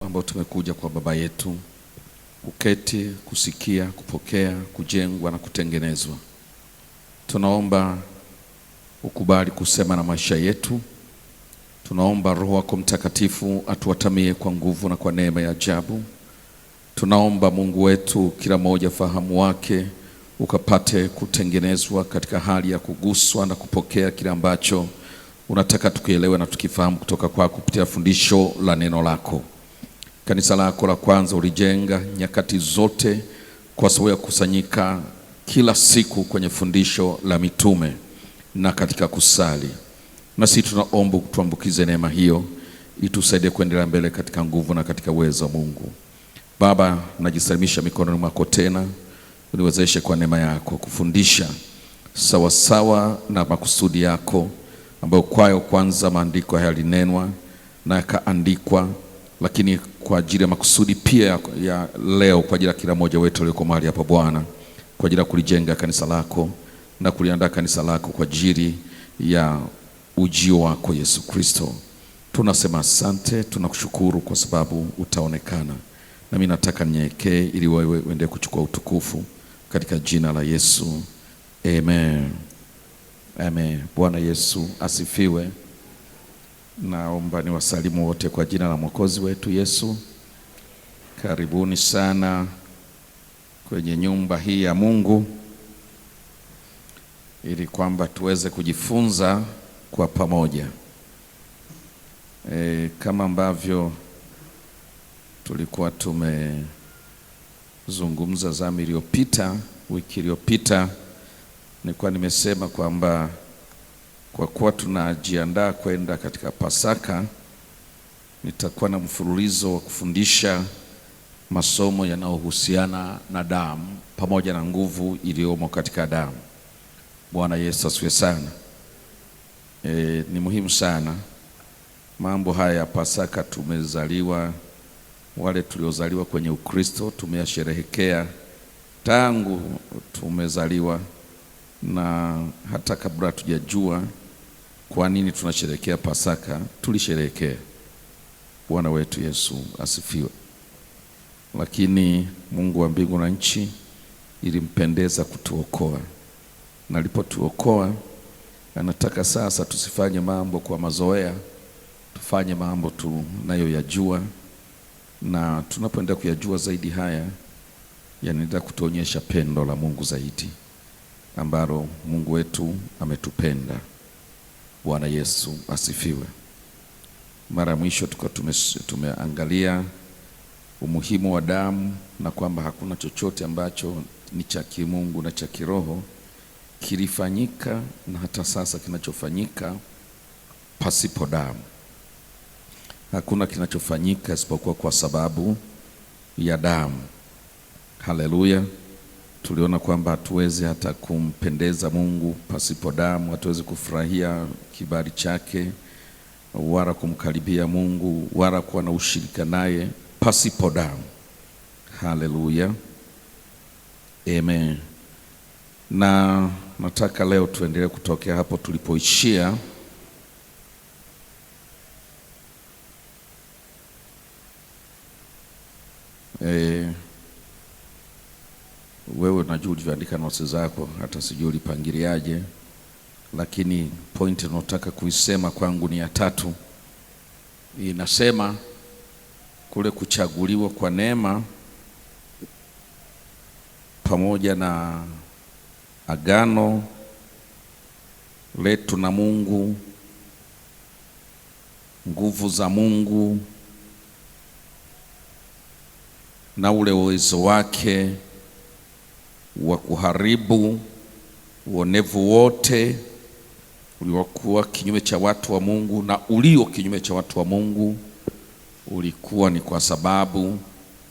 ambao tumekuja kwa Baba yetu, kuketi, kusikia, kupokea, kujengwa na kutengenezwa. Tunaomba ukubali kusema na maisha yetu. Tunaomba Roho wako Mtakatifu atuwatamie kwa nguvu na kwa neema ya ajabu. Tunaomba Mungu wetu, kila mmoja fahamu wake ukapate kutengenezwa katika hali ya kuguswa na kupokea kile ambacho unataka tukielewe na tukifahamu kutoka kwako kupitia fundisho la neno lako. Kanisa lako la kwanza ulijenga nyakati zote kwa sababu ya kukusanyika kila siku kwenye fundisho la mitume na katika kusali. Na sisi tunaomba kutuambukize neema hiyo, itusaidie kuendelea mbele katika nguvu na katika uwezo wa Mungu. Baba, najisalimisha mikononi mwako tena, uniwezeshe kwa neema yako kufundisha sawa sawa na makusudi yako ambayo kwayo kwanza maandiko haya yalinenwa na yakaandikwa, lakini kwa ajili ya makusudi pia ya leo, kwa ajili ya kila mmoja wetu aliyeko mahali hapa Bwana, kwa ajili ya kulijenga kanisa lako na kuliandaa kanisa lako kwa ajili ya ujio wako Yesu Kristo. Tunasema asante, tunakushukuru kwa sababu utaonekana. Na mimi nataka ninyekee ili wewe uende kuchukua utukufu katika jina la Yesu. Amen. Amen. Bwana Yesu asifiwe. Naomba niwasalimu wote kwa jina la Mwokozi wetu Yesu. Karibuni sana kwenye nyumba hii ya Mungu, ili kwamba tuweze kujifunza kwa pamoja. Kama ambavyo tulikuwa tumezungumza zamu iliyopita, wiki iliyopita, nilikuwa nimesema kwamba kwa kuwa tunajiandaa kwenda katika Pasaka, nitakuwa na mfululizo wa kufundisha masomo yanayohusiana na damu pamoja na nguvu iliyomo katika damu. Bwana Yesu asifiwe sana. Ni muhimu sana mambo haya ya Pasaka. Tumezaliwa, wale tuliozaliwa kwenye Ukristo tumeyasherehekea tangu tumezaliwa, na hata kabla tujajua kwa nini tunasherehekea Pasaka, tulisherehekea. Bwana wetu Yesu asifiwe. Lakini Mungu wa mbingu na nchi ilimpendeza kutuokoa, na alipotuokoa anataka sasa tusifanye mambo kwa mazoea, tufanye mambo tunayoyajua, na tunapoenda kuyajua zaidi haya yanaenda kutuonyesha pendo la Mungu zaidi ambalo Mungu wetu ametupenda. Bwana Yesu asifiwe. Mara mwisho tumeangalia umuhimu wa damu na kwamba hakuna chochote ambacho ni cha kimungu na cha kiroho kilifanyika na hata sasa kinachofanyika pasipo damu. Hakuna kinachofanyika isipokuwa kwa sababu ya damu. Haleluya. Tuliona kwamba hatuwezi hata kumpendeza Mungu pasipo damu, hatuwezi kufurahia kibali chake wala kumkaribia Mungu wala kuwa na ushirika naye pasipo damu. Haleluya. Amen. Na nataka leo tuendelee kutokea hapo tulipoishia. Wewe unajua ulivyoandika notes zako, hata sijui ulipangiliaje, lakini point ninayotaka kuisema kwangu ni ya 3. Inasema kule kuchaguliwa kwa neema pamoja na agano letu na Mungu, nguvu za Mungu na ule uwezo wake wa kuharibu uonevu wote uliokuwa kinyume cha watu wa Mungu na ulio kinyume cha watu wa Mungu, ulikuwa ni kwa sababu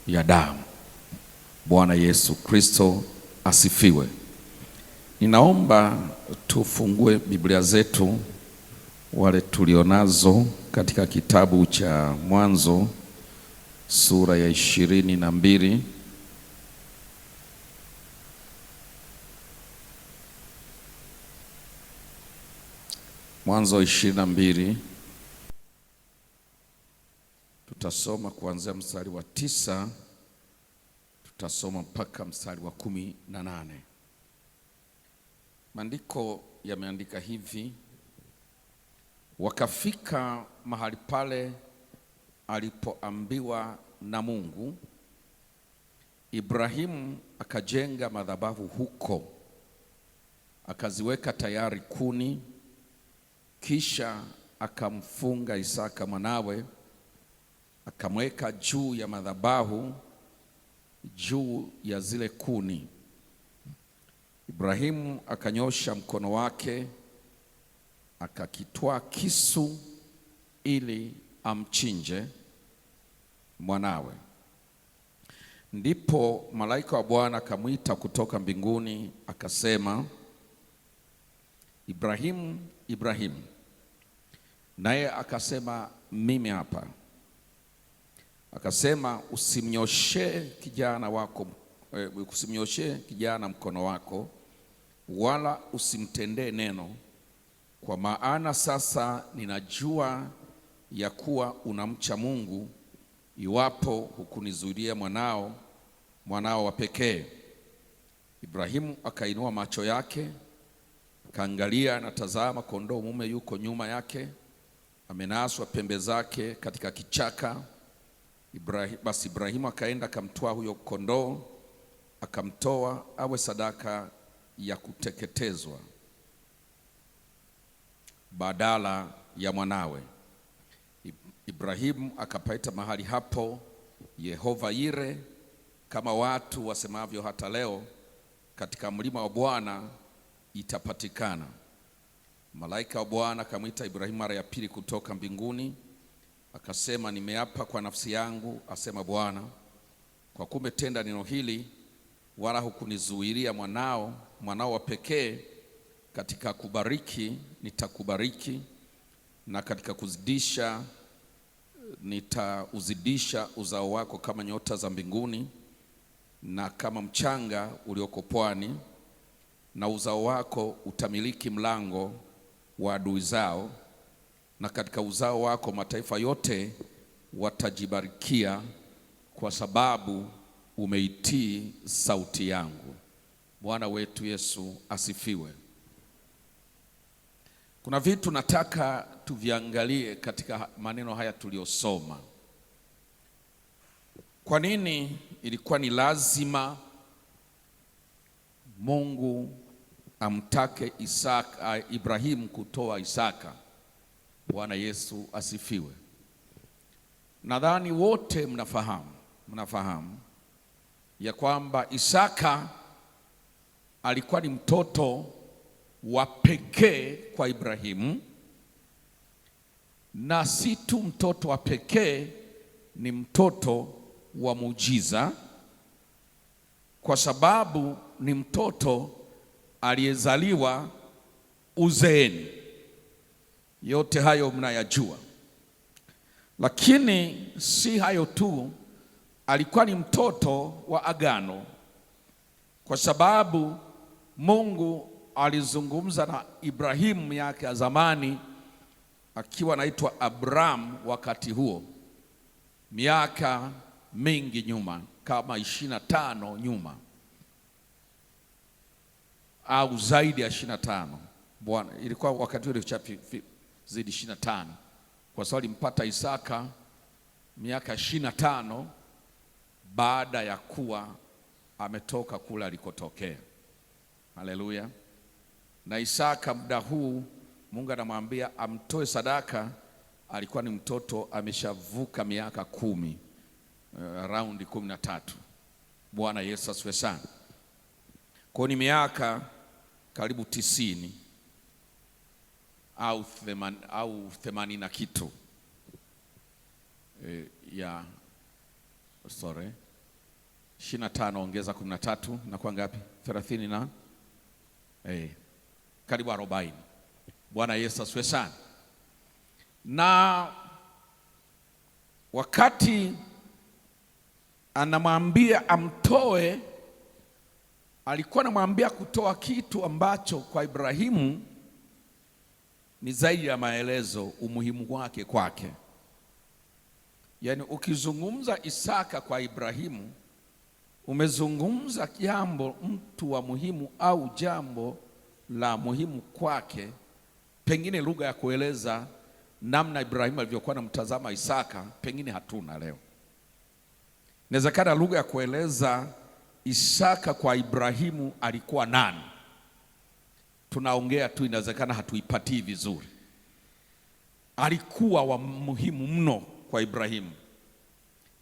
ya damu. Bwana Yesu Kristo asifiwe. Ninaomba tufungue Biblia zetu wale tulionazo katika kitabu cha Mwanzo sura ya 22. Mwanzo 22 Tutasoma kuanzia mstari wa 9, tutasoma mpaka mstari wa 18. Maandiko yameandika hivi: wakafika mahali pale alipoambiwa na Mungu. Ibrahimu akajenga madhabahu huko, akaziweka tayari kuni, kisha akamfunga Isaka mwanawe, akamweka juu ya madhabahu, juu ya zile kuni. Ibrahimu akanyosha mkono wake, akakitwaa kisu ili amchinje mwanawe. Ndipo malaika wa Bwana akamwita kutoka mbinguni akasema, Ibrahimu, Ibrahimu. Naye akasema, mimi hapa. Akasema, usimnyoshee kijana mkono wako, wala usimtendee neno, kwa maana sasa ninajua ya kuwa unamcha Mungu, iwapo hukunizuilia mwanao wa pekee. Ibrahimu akainua macho yake, akaangalia, na tazama, kondoo mume yuko nyuma yake, amenaswa pembe zake katika kichaka. Basi Ibrahimu akaenda akamtoa huyo kondoo, akamtoa awe sadaka ya kuteketezwa badala ya mwanawe. Ibrahimu akapaita mahali hapo Yehova Yire, kama watu wasemavyo hata leo, katika mlima wa Bwana itapatikana. Malaika wa Bwana akamwita Ibrahimu mara ya pili kutoka mbinguni, akasema, nimeapa kwa nafsi yangu, asema Bwana, kwa kuwa umetenda neno hili, wala hukunizuilia mwanao wa pekee, katika kubariki nitakubariki, na katika kuzidisha nitauzidisha uzao wako kama nyota za mbinguni na kama mchanga ulioko pwani, na uzao wako utamiliki mlango wa adui zao, na katika uzao wako mataifa yote watajibarikia, kwa sababu umeitii sauti yangu. Bwana wetu Yesu asifiwe. Kuna vitu nataka tuviangalie katika maneno haya tuliyosoma. Kwa nini ilikuwa ni lazima Mungu amtake Ibrahimu kutoa Isaka? Bwana Yesu asifiwe. Nadhani wote mnafahamu ya kwamba Isaka alikuwa ni mtoto wa pekee kwa Ibrahimu, na si tu mtoto wa pekee, ni mtoto wa muujiza, kwa sababu ni mtoto aliyezaliwa uzeeni. Yote hayo mnayajua. Lakini si hayo tu, alikuwa ni mtoto wa agano, kwa sababu Mungu alizungumza na Ibrahimu miaka ya zamani, akiwa anaitwa Abraham wakati huo, miaka mingi nyuma, kama 25 nyuma au zaidi ya 25. Bwana, ilikuwa wakati ule zidi 25, kwa sababu alimpata Isaka miaka 25 baada ya kuwa ametoka kule alikotokea. Haleluya. Na Isaka muda huu Mungu anamwambia amtoe sadaka, alikuwa ni mtoto ameshavuka miaka 10, around 13. Bwana Yesu asifiwe sana. Kwa ni miaka karibu 90 au 80 na kitu ya 25 ongeza 13 na kwa ngapi? 30 na karibu 40. Bwana Yesu asifiwe sana. Na wakati anamwambia amtoe, alikuwa anamwambia kutoa kitu ambacho kwa Ibrahimu ni zaidi ya maelezo, umuhimu wake kwake. Yaani ukizungumza Isaka kwa Ibrahimu, umezungumza jambo mtu wa muhimu au jambo la muhimu kwake. Pengine lugha ya kueleza namna Ibrahimu alivyokuwa anamtazama Isaka pengine hatuna leo. Inawezekana lugha ya kueleza Isaka kwa Ibrahimu alikuwa nani, tunaongea tu, inawezekana hatuipatii vizuri. Alikuwa wa muhimu mno kwa Ibrahimu.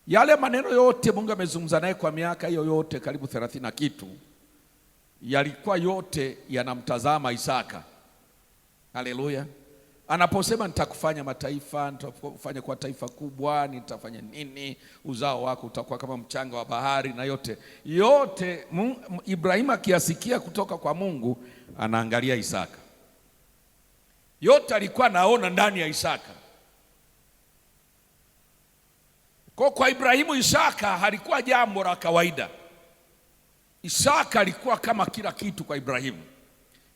Yale maneno yote Mungu amezungumza naye kwa miaka hiyo yote karibu 30 na kitu, yalikuwa yote yanamtazama Isaka. Haleluya. Anaposema nitakufanya mataifa, nitakufanya kwa taifa kubwa, nitafanya nini, uzao wako utakuwa kama mchanga wa bahari, na yote Ibrahimu akiyasikia kutoka kwa Mungu, anaangalia Isaka. Yote alikuwa anaona ndani ya Isaka. Kwa Ibrahimu, Isaka halikuwa jambo la kawaida. Isaka alikuwa kama kila kitu kwa Ibrahimu.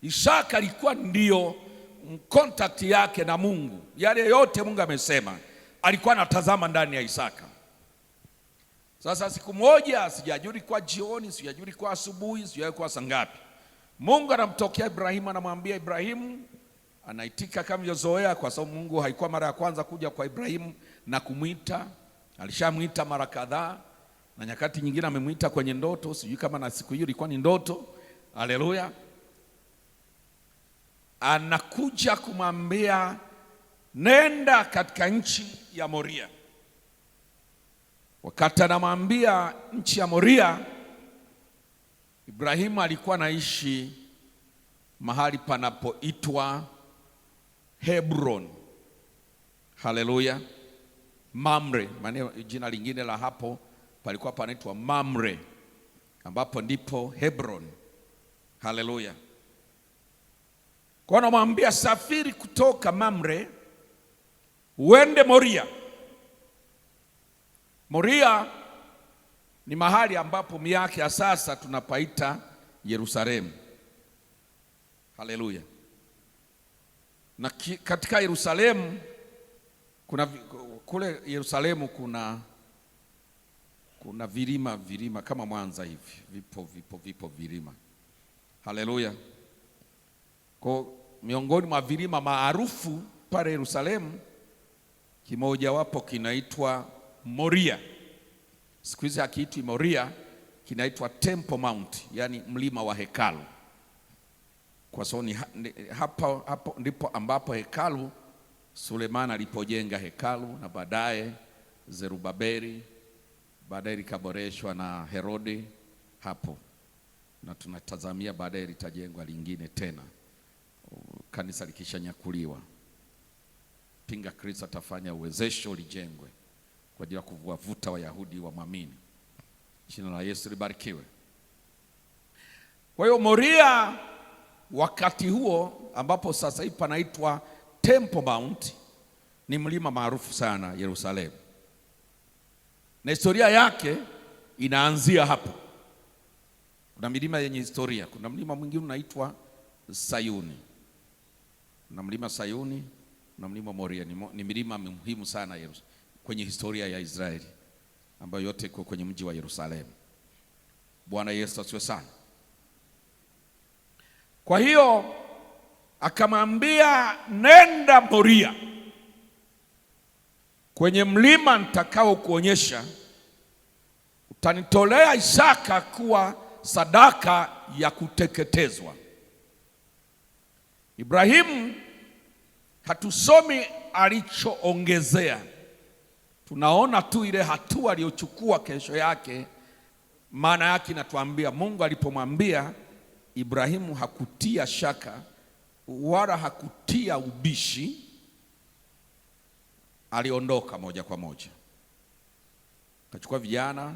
Isaka alikuwa ndio contact yake na Mungu. Yale yote Mungu amesema alikuwa anatazama ndani ya Isaka. Sasa siku moja, sijajui kwa jioni, sijajui kwa asubuhi, sijajui kwa saa ngapi, Mungu anamtokea Ibrahimu, anamwambia Ibrahimu, anaitika kama ilivyozoea, kwa sababu Mungu haikuwa mara ya kwanza kuja kwa Ibrahimu na kumwita. Alishamwita mara kadhaa, na nyakati nyingine amemwita kwenye ndoto. Sijui kama na siku hiyo ilikuwa ni ndoto. Haleluya. Anakuja kumwambia nenda katika nchi ya Moria. Wakati anamwambia nchi ya Moria, Ibrahimu alikuwa anaishi mahali panapoitwa Hebron. Haleluya. Mamre, maana jina lingine la hapo palikuwa panaitwa Mamre, ambapo ndipo Hebron. Haleluya. Kwa anamwambia safiri kutoka Mamre uende Moria. Moria ni mahali ambapo miaka ya sasa tunapaita Yerusalemu. Haleluya. Na katika Yerusalemu kule Yerusalemu kuna vilima kama Mwanza hivi, vipo vilima. Haleluya. Kwa miongoni mwa vilima maarufu pale Yerusalemu, kimoja wapo kinaitwa Moria. Siku hizi hakiitwi Moria, kinaitwa Temple Mount, yani mlima wa hekalu. Kwa sababu hapo ndipo ambapo hekalu Sulemani alipojenga hekalu, na baadaye Zerubabeli, baadaye likaboreshwa na Herode hapo, na tunatazamia baadaye litajengwa lingine tena kanisa likishanyakuliwa. Pinga Kristo atafanya uwezesho lijengwe kwa ajili ya kuwavuta Wayahudi wa mwamini. Jina la Yesu libarikiwe. Kwa hiyo Moria wakati huo, ambapo sasa hivi panaitwa Temple Mount, ni mlima maarufu sana Yerusalemu, na historia yake inaanzia hapo. Kuna milima yenye historia. Kuna mlima mwingine unaitwa Sayuni, na mlima Sayuni na mlima Moria ni milima muhimu sana kwenye historia ya Israeli, ambayo yote iko kwenye mji wa Yerusalemu. Bwana Yesu asifiwe sana. Kwa hiyo akamwambia nenda Moria, kwenye mlima nitakao kuonyesha utanitolea Isaka kuwa sadaka ya kuteketezwa. Ibrahimu hatusomi alichoongezea, tunaona tu ile hatua aliyochukua kesho yake. Maana yake inatuambia Mungu alipomwambia Ibrahimu hakutia shaka wala hakutia ubishi, aliondoka moja kwa moja. Akachukua vijana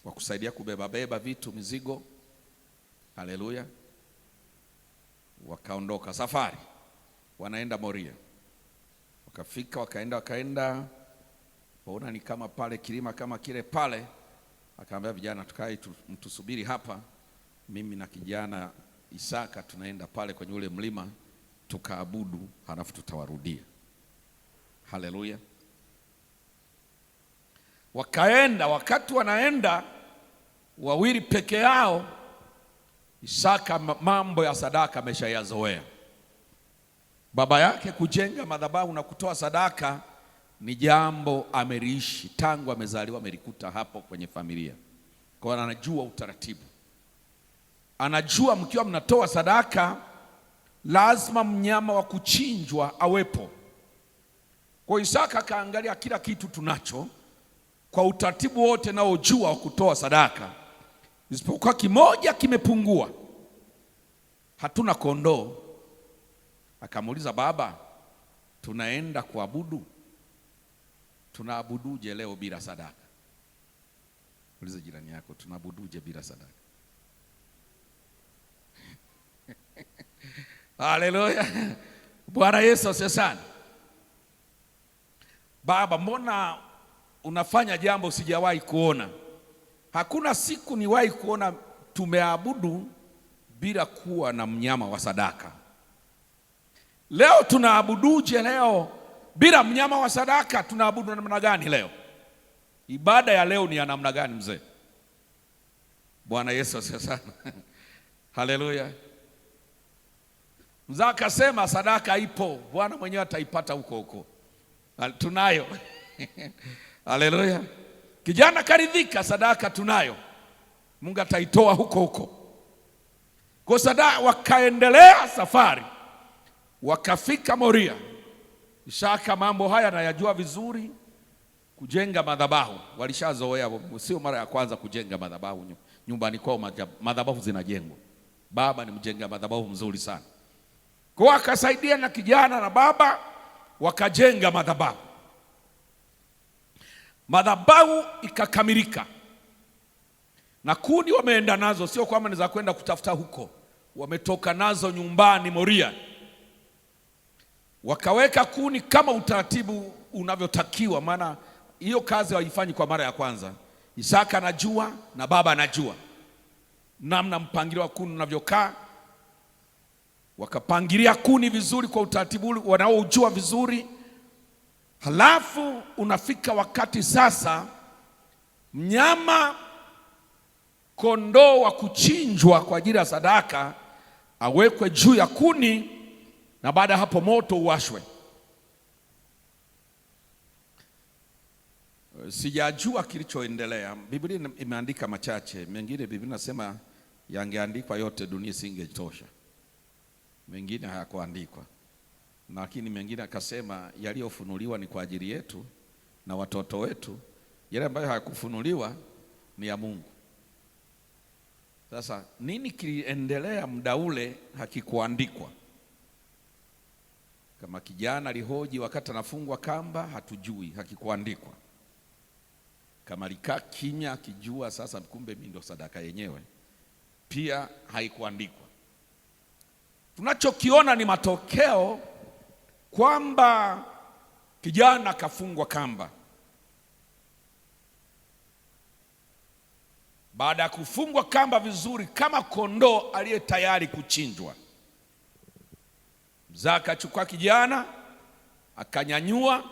wa kusaidia kubeba vitu, mizigo. Haleluya. Wakaondoka safari, wanaenda Moria. Wakafika, wakaenda waona ni kama pale kilima kama kile pale. Akaambia vijana, tukae mtusubiri hapa, mimi na kijana Isaka tunaenda pale kwenye ule mlima tukaabudu, halafu tutawarudia. Haleluya. Wakaenda, wakati wanaenda wawili peke yao, Isaka mambo ya sadaka ameshayazoea. Baba yake kujenga madhabahu na kutoa sadaka ni jambo ameliishi tangu amezaliwa, amelikuta hapo kwenye familia. Kwa hiyo anajua utaratibu, anajua mkiwa mnatoa sadaka lazima mnyama wa kuchinjwa awepo. Kwa Isaka kaangalia kila kitu tunacho kwa utaratibu wote nao jua wa kutoa sadaka, isipokuwa kimoja kimepungua, hatuna kondoo. Akamuuliza baba, tunaenda kuabudu, tunaabuduje leo bila sadaka? Uliza jirani yako, tunaabuduje bila sadaka? Haleluya. Bwana Yesu asifiwe sana. Baba, mbona unafanya jambo sijawahi kuona? Hakuna siku niwahi kuona tumeabudu bila kuwa na mnyama wa sadaka. Leo tunaabuduje leo bila mnyama wa sadaka? Tunaabudu namna gani leo? Ibada ya leo ni ya namna gani mzee? Bwana Yesu asifiwe sana. Haleluya. Mzee akasema sadaka ipo, Bwana mwenyewe ataipata huko huko. Tunayo. Haleluya. Kijana karidhika, sadaka tunayo, Mungu ataitoa huko huko. Kwa sadaka wakaendelea safari, wakafika Moria. Isaka mambo haya anayajua vizuri, kujenga madhabahu walishazoea, sio mara ya kwanza kujenga madhabahu nyumbani kwao, madhabahu zinajengwa. Baba ni mjenga madhabahu mzuri sana. Kwa akasaidia na kijana na baba wakajenga madhabahu. Madhabahu ikakamilika na kuni wameenda nazo, sio kwamba ni za kwenda kutafuta huko, wametoka nazo nyumbani Moria. Wakaweka kuni kama utaratibu unavyotakiwa, maana hiyo kazi hawaifanyi kwa mara ya kwanza. Isaka anajua na baba anajua namna mpangilio wa kuni unavyokaa. Wakapangilia kuni vizuri kwa utaratibu wanaojua vizuri. Halafu unafika wakati sasa mnyama kondoo wa kuchinjwa kwa ajili ya sadaka awekwe juu ya kuni, na baada ya hapo moto uwashwe. Sijajua kilichoendelea. Biblia imeandika machache, mengine Biblia inasema yangeandikwa yote dunia isingetosha. Mengine hayakuandikwa, lakini mengine akasema yaliyofunuliwa ni kwa ajili yetu na watoto wetu, yale ambayo hayakufunuliwa ni ya Mungu. Sasa nini kiliendelea muda ule hakikuandikwa. Kama kijana alihoji wakati anafungwa kamba, hatujui, hakikuandikwa. Kama alikaa kimya akijua sasa kumbe mimi ndo sadaka yenyewe, pia haikuandikwa. Tunachokiona ni matokeo kwamba kijana kafungwa kamba. Baada ya kufungwa kamba vizuri kama kondoo aliye tayari kuchinjwa, mzee akachukua kijana akanyanyua,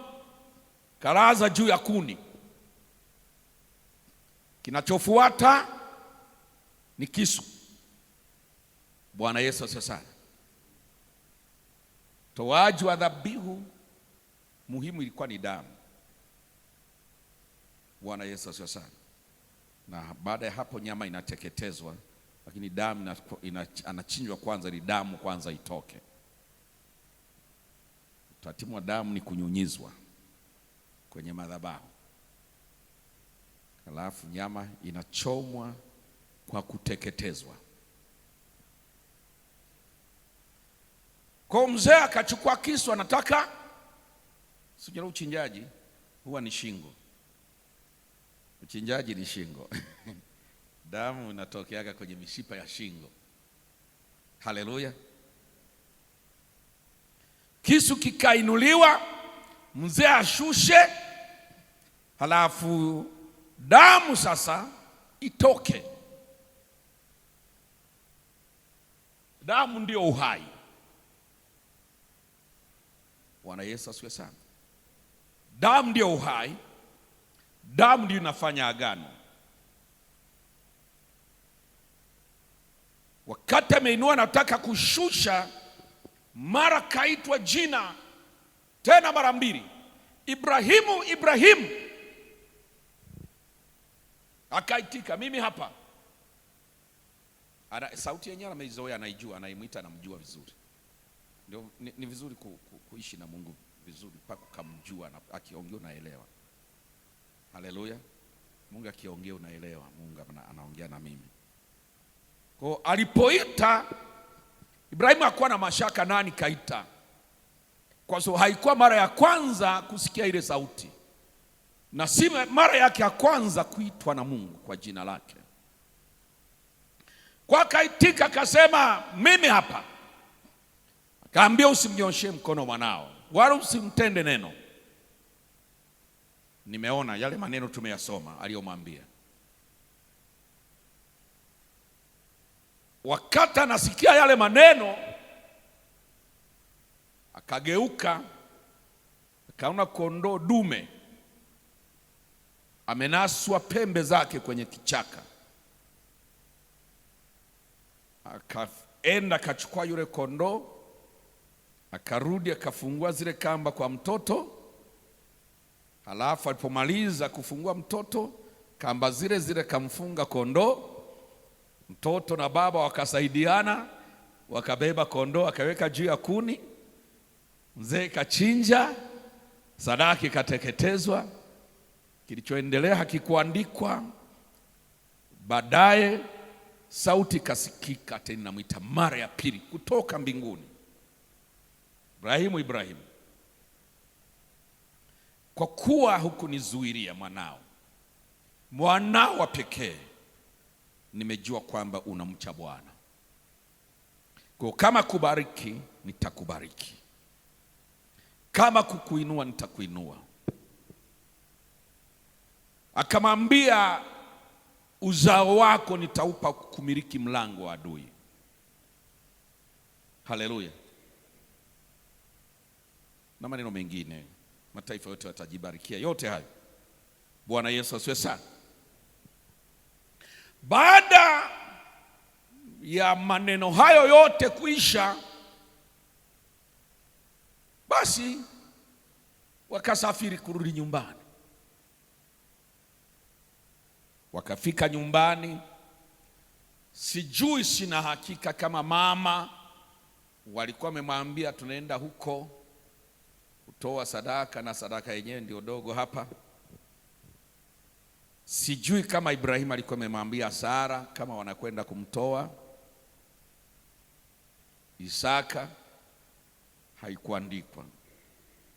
kalaza juu ya kuni. Kinachofuata ni kisu. Bwana Yesu asifiwe sana. Toaji wa dhabihu muhimu ilikuwa ni damu. Bwana Yesu asifiwe sana. Na baada ya hapo nyama inateketezwa, lakini damu anachinjwa kwanza, ili damu kwanza itoke. Utaratibu wa damu ni kunyunyizwa kwenye madhabahu, halafu nyama inachomwa kwa kuteketezwa. Kwa mzee akachukua kisu, anataka sijui uchinjaji huwa ni shingo. Uchinjaji ni shingo. Damu inatokeaga kwenye mishipa ya shingo. Haleluya. Kisu kikainuliwa, mzee ashushe, halafu damu sasa itoke. Damu ndio uhai. Bwana Yesu asifiwe sana. Damu ndio uhai. Damu ndio inafanya agano. Wakati ameinua nataka kushusha, mara kaitwa jina tena mara mbili, Ibrahimu, Ibrahimu. Akaitika, mimi hapa. Sauti yenyewe ameizoea, anaijua, anaimuita, anamjua vizuri. Ndio ni vizuri kuishi na Mungu vizuri mpaka ukamjua, na akiongea unaelewa. Haleluya. Mungu akiongea unaelewa, Mungu anaongea na mimi. Kwa alipoita Ibrahimu hakuwa na mashaka nani kaita, kwa sababu haikuwa mara ya kwanza kusikia ile sauti, na si mara yake ya kwanza kuitwa na Mungu kwa jina lake. Kwa kaitika, akasema mimi hapa. Akaambia, usimnyoshe mkono mwanao, wala usimtende neno. Nimeona yale maneno tumeyasoma aliyomwambia. Wakati anasikia yale maneno, akageuka, akaona kondoo dume amenaswa pembe zake kwenye kichaka. Akaenda akachukua yule kondoo, akarudi akafungua zile kamba kwa mtoto. Halafu alipomaliza kufungua mtoto, kamba zile zile kamfunga kondoo. Mtoto na baba wakasaidiana, wakabeba kondoo, akaweka juu ya kuni. Mzee kachinja, sadaka ikateketezwa. Kilichoendelea hakikuandikwa. Baadaye sauti kasikika tena, namwita mara ya pili kutoka mbinguni, Ibrahimu, Ibrahimu, kwa kuwa hukunizuilia mwanao wa pekee, nimejua kwamba unamcha Bwana. Kwa kama kubariki nitakubariki, kama kukuinua nitakuinua. Akamwambia, uzao wako nitaupa kumiliki mlango wa adui. Haleluya. Na maneno mengine, mataifa yote watajibarikia. Yote hayo, Bwana Yesu asiwe sana. Baada ya maneno hayo yote kuisha, basi wakasafiri kurudi nyumbani. Wakafika nyumbani, sijui, sina hakika kama mama walikuwa wamemwambia tunaenda huko kutoa sadaka, na sadaka yenyewe ndio dogo hapa. Sijui kama Ibrahimu alikuwa amemwambia Sara kama wanakwenda kumtoa Isaka. Haikuandikwa.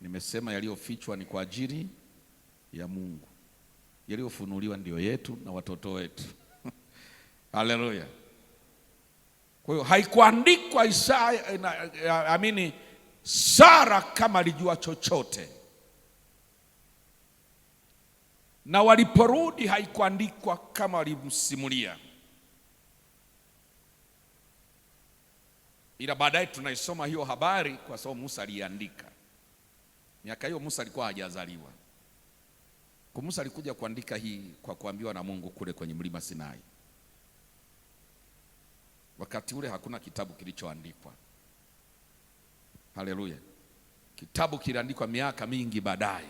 Nimesema yaliyofichwa ni kwa ajili ya Mungu, yaliyofunuliwa ndio yetu na watoto wetu. Haleluya. Kwa hiyo haikuandikwa Sara kama alijua chochote, na waliporudi haikuandikwa kama walimsimulia, ila baadaye tunaisoma hiyo habari kwa sababu Musa aliandika. Miaka hiyo Musa alikuwa hajazaliwa. Kwa Musa alikuja kuandika hii kwa kuambiwa na Mungu kule kwenye mlima Sinai. Wakati ule hakuna kitabu kilichoandikwa. Haleluya. Kitabu kiliandikwa miaka mingi baadaye,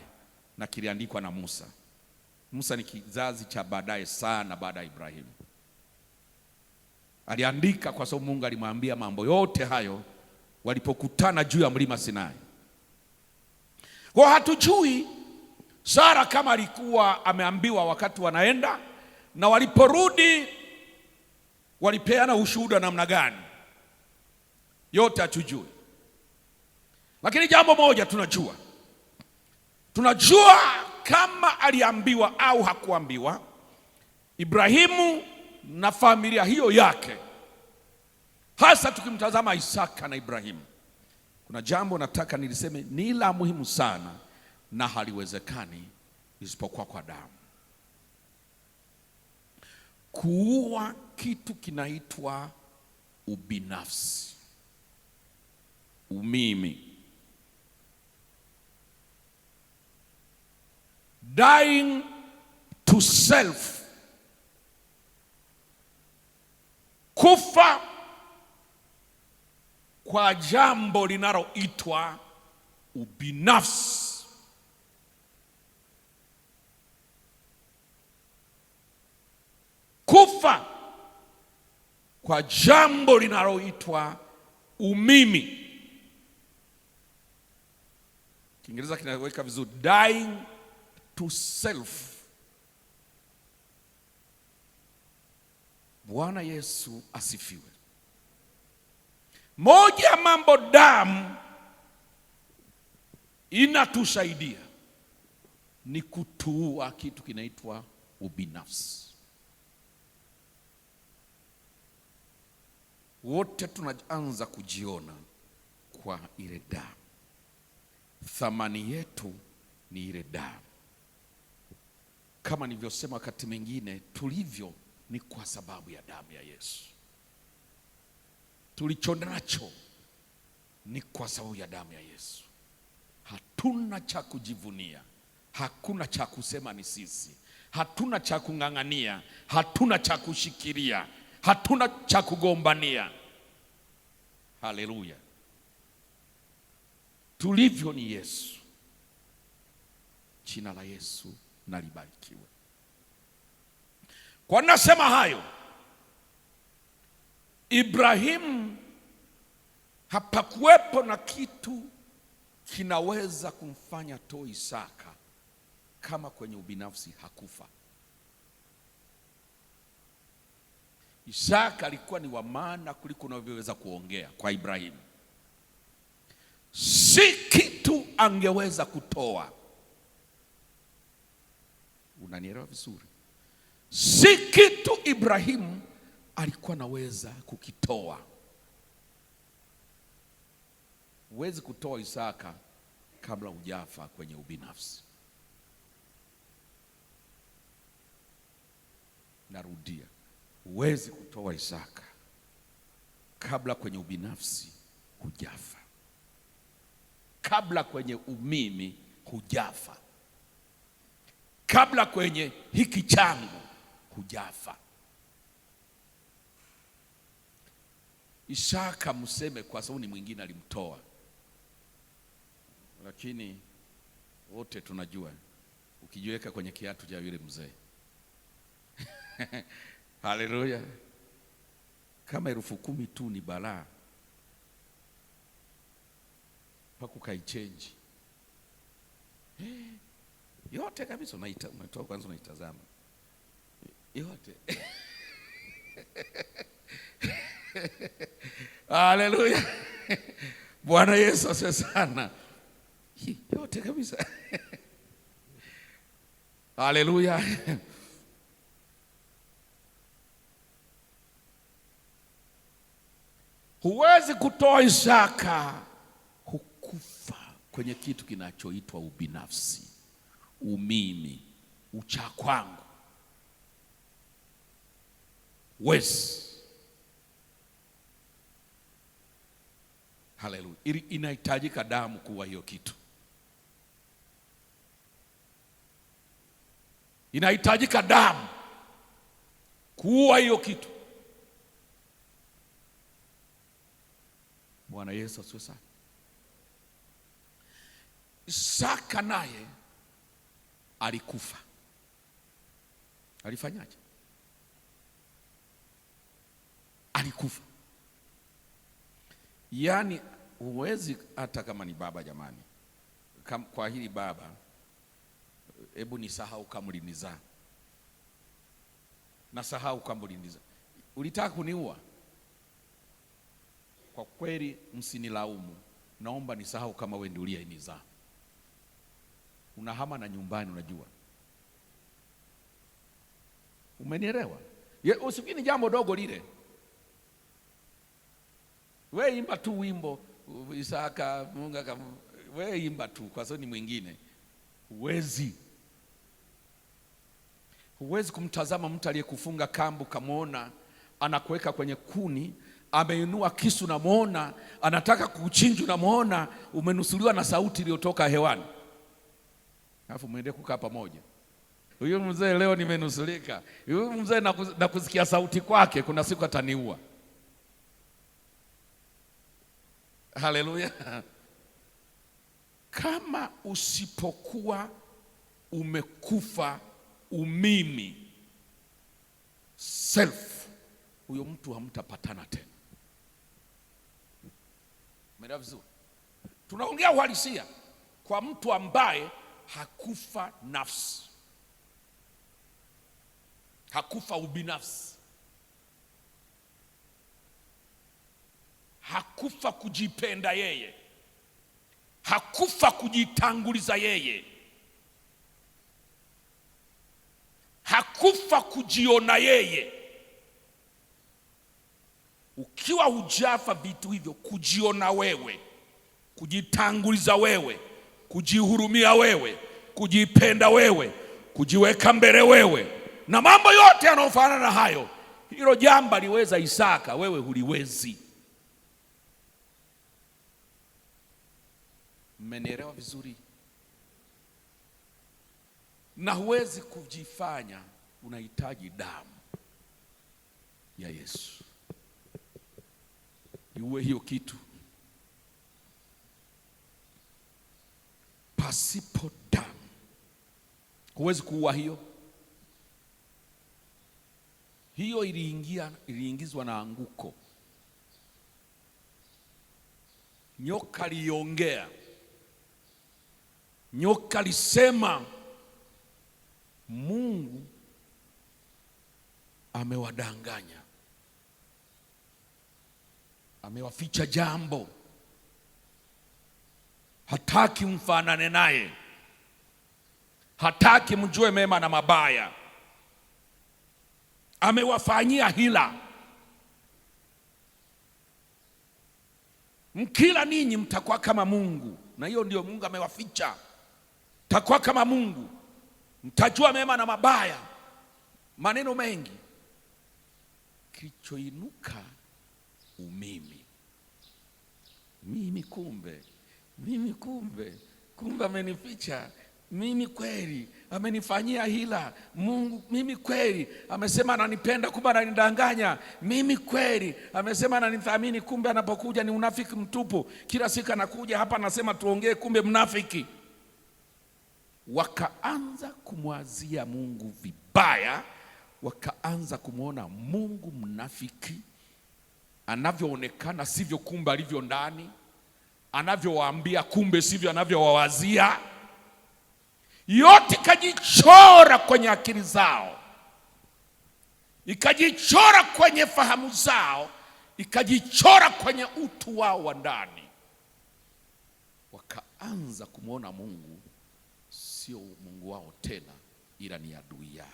na kiliandikwa na Musa. Musa ni kizazi cha baadaye sana, baada ya Ibrahimu. Aliandika kwa sababu Mungu alimwambia mambo yote hayo walipokutana juu ya mlima Sinai. Kwa hatujui Sara kama alikuwa ameambiwa wakati wanaenda, na waliporudi walipeana ushuhuda namna gani, yote hatujui. Lakini jambo moja tunajua kama aliambiwa au hakuambiwa, Ibrahimu na familia hiyo yake, hasa tukimtazama Isaka na Ibrahimu, kuna jambo nataka niliseme ni la muhimu sana, na haliwezekani isipokuwa kwa damu. Kuua kitu kinaitwa ubinafsi, umimi. Dying to self, kufa kwa jambo linaloitwa ubinafsi. Kufa kwa jambo linaloitwa umimi. Kiingereza kinaweka vizuri, dying to self. Bwana Yesu asifiwe. Moja ya mambo damu inatusaidia ni kutua kitu kinaitwa ubinafsi. Wote tunaanza kujiona kwa ile damu. Thamani yetu ni ile damu. Kama nilivyosema wakati mwingine, tulivyo ni kwa sababu ya damu ya Yesu. Tulicho nacho ni kwa sababu ya damu ya Yesu. Hatuna cha kujivunia, hakuna cha kusema ni sisi, hatuna cha kung'ang'ania, hatuna cha kushikilia, hatuna cha kugombania. Haleluya! Tulivyo ni Yesu. Jina la Yesu na libarikiwe. Kwa nasema hayo, Ibrahimu hapakuwepo na kitu kinaweza kumfanya toe Isaka kama kwenye ubinafsi hakufa. Isaka alikuwa ni wa maana kuliko unavyoweza kuongea kwa Ibrahimu. Si kitu angeweza kutoa. Unanielewa vizuri? Si kitu Ibrahimu alikuwa naweza kukitoa. Huwezi kutoa Isaka kabla hujafa kwenye ubinafsi. Narudia, huwezi kutoa Isaka kabla kwenye ubinafsi hujafa, kabla kwenye umimi hujafa, kabla kwenye hiki changu hujafa. Isaka mseme kwa sababu ni mwingine alimtoa, lakini wote tunajua ukijiweka kwenye kiatu cha yule mzee haleluya, kama 10,000 tu ni balaa mpaka kaichange yote kabisa. Unatoa kwanza, unaitazama yote haleluya, Bwana Yesu asifiwe sana. Yote kabisa haleluya. Huwezi kutoa Isaka hukufa kwenye kitu kinachoitwa ubinafsi, umimi, ucha kwangu. Huwezi. Haleluya. Inahitajika damu kuwa hiyo kitu. Inahitajika damu kuua hiyo kitu. Bwana Yesu asifiwe sana. Isaka naye alikufa. Alifanyaje? Alikufa. Yaani huwezi, hata kama ni baba jamani, kwa hili baba, hebu nisahau kama ulinizaa, nasahau kama ulinizaa, ulitaka kuniua. Kwa kweli msinilaumu, naomba nisahau kama wewe ndiye uliyenizaa. Unahama na nyumbani, unajua. Umenielewa? Usifikiri jambo dogo lile. Wewe imba tu wimbo Isaka Mungu, wewe imba tu kwa sababu ni mwingine. Huwezi kumtazama mtu aliyekufunga kambu kamuona anakuweka kwenye kuni, ameinua kisu na muona anataka kukuchinja, na muona umenusuliwa na sauti iliyotoka hewani, alafu muende kukaa pamoja. huyu mzee leo nimenusulika, huyu mzee na kusikia sauti kwake kuna siku ataniua. Haleluya. Kama usipokuwa umekufa umimi, self, huyo mtu hamtapatana tena. Umeelewa vizuri? Tunaongea uhalisia kwa mtu ambaye hakufa nafsi, hakufa ubinafsi, hakufa kujipenda yeye, hakufa kujitanguliza yeye, hakufa kujiona yeye. Ukiwa hujafa vitu hivyo, kujiona wewe, kujitanguliza wewe, kujihurumia wewe, kujipenda wewe, kujiweka mbele wewe, na mambo yote yanayofanana na hayo, hilo jambo aliweza Isaka, wewe huliwezi. Mmenielewa vizuri? Na huwezi kujifanya, unahitaji damu ya Yesu iwe hiyo kitu. Pasipo damu huwezi kuua hiyo. Hiyo iliingizwa na anguko. Nyoka liongea, nyoka lisema Mungu amewadanganya, amewaficha jambo, hataki mfanane naye, hataki mjue mema na mabaya, amewafanyia hila. Mkila ninyi mtakuwa kama Mungu, na hiyo ndio Mungu amewaficha. Mtakuwa kama Mungu, mtajua mema na mabaya. Maneno mengi. Kilichoinuka umimi, mimi kumbe, mimi kumbe amenificha, mimi kweli amenifanyia hila. Mungu mimi kweli amesema ananipenda, kumbe ananidanganya. Mimi kweli amesema ananithamini, kumbe anapokuja ni unafiki mtupu. Kila siku anakuja hapa anasema tuongee, kumbe mnafiki. Wakaanza kumwazia Mungu vibaya, wakaanza kumwona Mungu mnafiki, anavyoonekana sivyo kumbe alivyo ndani, anavyowaambia kumbe sivyo anavyowawazia. Yote ikajichora kwenye akili zao, ikajichora kwenye fahamu zao, ikajichora kwenye utu wao wa ndani. Wakaanza kumwona Mungu sio Mungu wao tena, ila ni adui yao.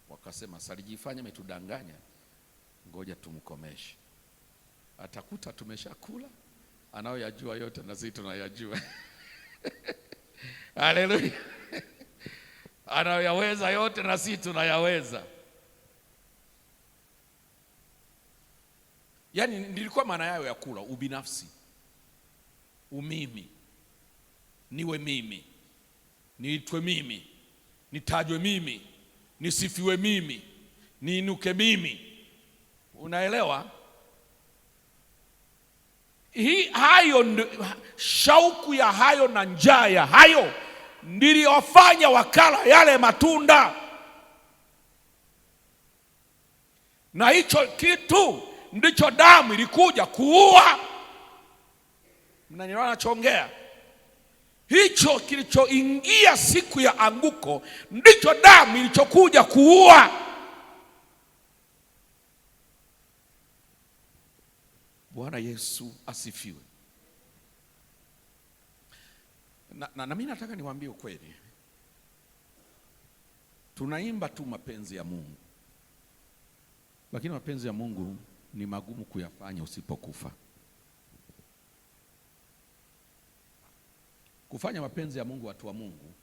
Wakasema salijifanya ametudanganya, ngoja tumkomeshe. Atakuta tumeshakula, anayoyajua yote na sisi tunayajua. Haleluya. Anayoyaweza yote na sisi tunayaweza. Yaani nilikuwa maana yao ya kula ubinafsi, umimi, niwe mimi, niitwe mimi, nitajwe mimi, nisifiwe mimi, niinuke mimi. Unaelewa? Hayo shauku ya hayo na njaa ya hayo ndiliwafanya wakala yale matunda, na hicho kitu ndicho damu ilikuja kuua. Mnaniona nachongea? Hicho kilichoingia siku ya anguko ndicho damu ilichokuja kuua. Bwana Yesu asifiwe. Na mimi nataka niwaambie ukweli. Tunaimba tu mapenzi ya Mungu, lakini mapenzi ya Mungu ni magumu kuyafanya usipokufa. Kufanya mapenzi ya Mungu, watu wa Mungu,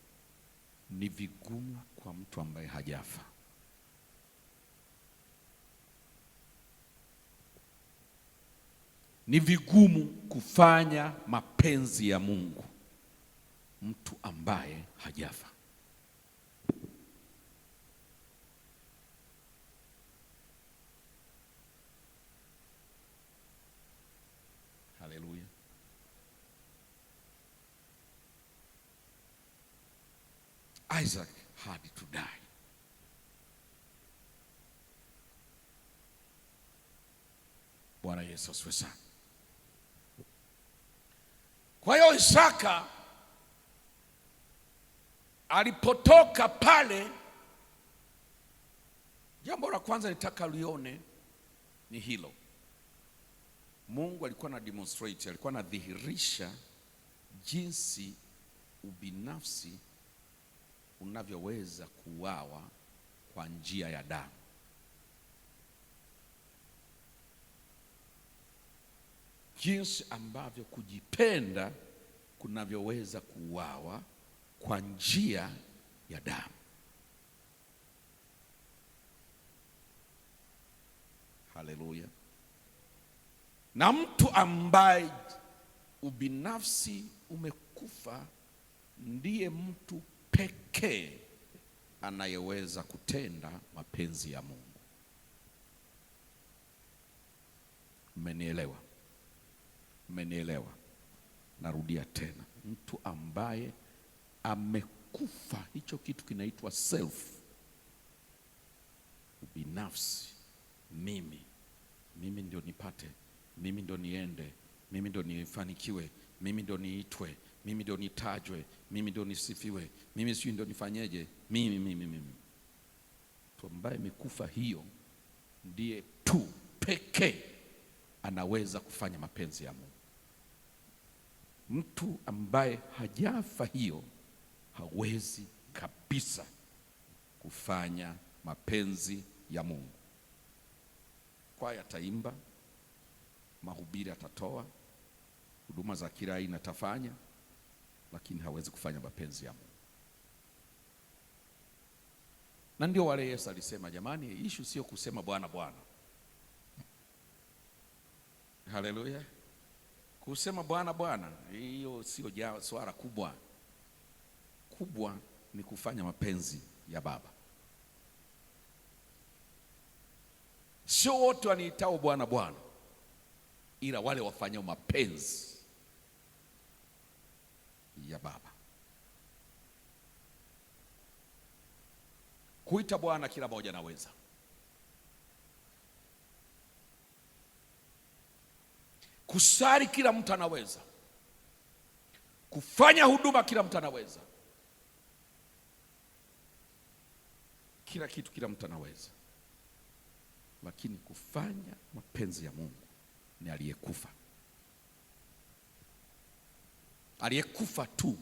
ni vigumu kwa mtu ambaye hajafa. Ni vigumu kufanya mapenzi ya Mungu mtu ambaye hajafa. Haleluya. Isaac had to die. Bwana Yesu asifiwe sana. Kwa hiyo Isaka alipotoka pale, jambo la kwanza nitaka lione ni hilo. Mungu alikuwa na demonstrate, alikuwa anadhihirisha jinsi ubinafsi unavyoweza kuuawa kwa njia ya damu. Jinsi ambavyo kujipenda kunavyoweza kuuawa kwa njia ya damu. Haleluya. Na mtu ambaye ubinafsi umekufa ndiye mtu pekee anayeweza kutenda mapenzi ya Mungu. Mmenielewa? Mmenielewa? Narudia tena, mtu ambaye amekufa, hicho kitu kinaitwa self, ubinafsi. Mimi ndio nipate, mimi ndio niende, mimi ndio nifanikiwe, mimi ndio niitwe, mimi ndio nitajwe, mimi ndio nisifiwe, mimi sio ndio nifanyeje, mimi. Mtu ambaye amekufa hiyo ndiye tu pekee anaweza kufanya mapenzi ya Mungu. Mtu ambaye hajafa hiyo hawezi kabisa kufanya mapenzi ya Mungu. Kwaya ataimba, mahubiri atatoa, huduma za kila aina atafanya, lakini hawezi kufanya mapenzi ya Mungu. Na ndio wale Yesu alisema, jamani, issue sio kusema Bwana Bwana. Haleluya. Kusema Bwana Bwana hiyo sio swala kubwa. Kubwa ni kufanya mapenzi ya Baba. Sio wote waniitao Bwana Bwana, ila wale wafanyao mapenzi ya Baba. Kuita Bwana kila mmoja anaweza. Kusali kila mtu anaweza. Kufanya huduma kila mtu anaweza. Kila kitu kila mtu anaweza. Lakini kufanya mapenzi ya Mungu ni aliyekufa. Aliyekufa tu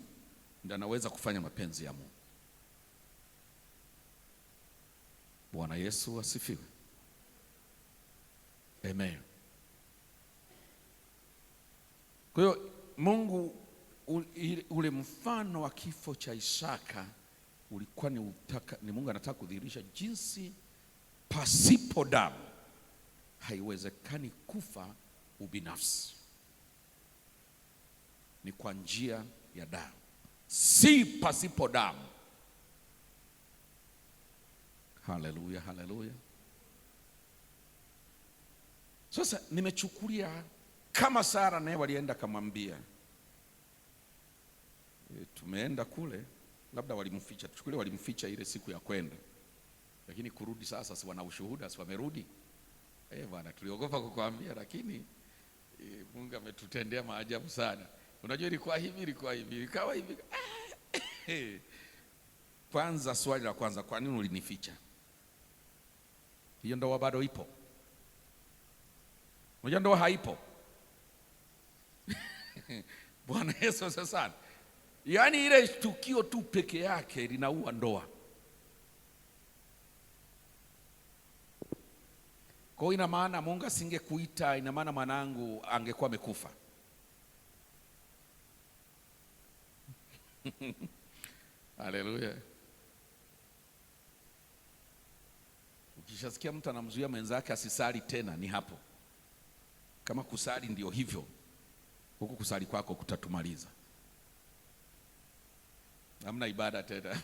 ndiye anaweza kufanya mapenzi ya Mungu. Bwana Yesu asifiwe. Amen. Kwa hiyo Mungu ule mfano wa kifo cha Isaka ulikuwa ni Mungu anataka kudhihirisha jinsi pasipo damu haiwezekani kufa ubinafsi. Ni kwa njia ya damu, si pasipo damu. Haleluya, haleluya. Sasa nimechukulia kama Sara naye walienda kamwambia, tumeenda kule, labda walimficha, tuchukulie walimficha ile siku ya kwenda, lakini kurudi sasa si wana ushuhuda, si wamerudi. Bwana tuliogopa kukuambia, lakini Mungu ametutendea maajabu sana. Unajua ilikuwa hivi, ikawa hivi. Kwanza swali la kwanza, kwa nini ulinificha? Hiyo ndoa bado ipo? Unajua ndoa haipo. Bwana Yesu sasa. Yaani ile tukio tu peke yake linaua ndoa. Kwa hiyo ina maana Mungu asingekuita, ina maana mwanangu angekuwa amekufa. Haleluya. Ukishasikia mtu anamzuia mwenzake asisali tena, ni hapo. Kama kusali ndio hivyo, huku kusali kwako kutatumaliza. hamna ibada tena.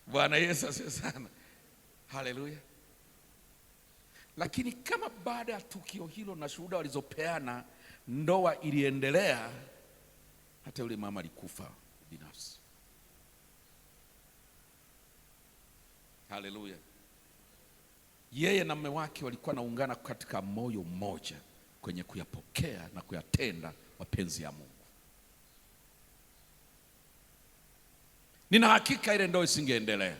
Bwana Yesu asifiwe sana. Haleluya. Lakini kama baada ya tukio hilo na shuhuda walizopeana ndoa iliendelea, hata yule mama alikufa binafsi. Haleluya. Yeye na mume wake walikuwa naungana katika moyo mmoja kwenye kuyapokea na kuyatenda mapenzi ya Mungu. Nina hakika ile ndoa isingeendelea.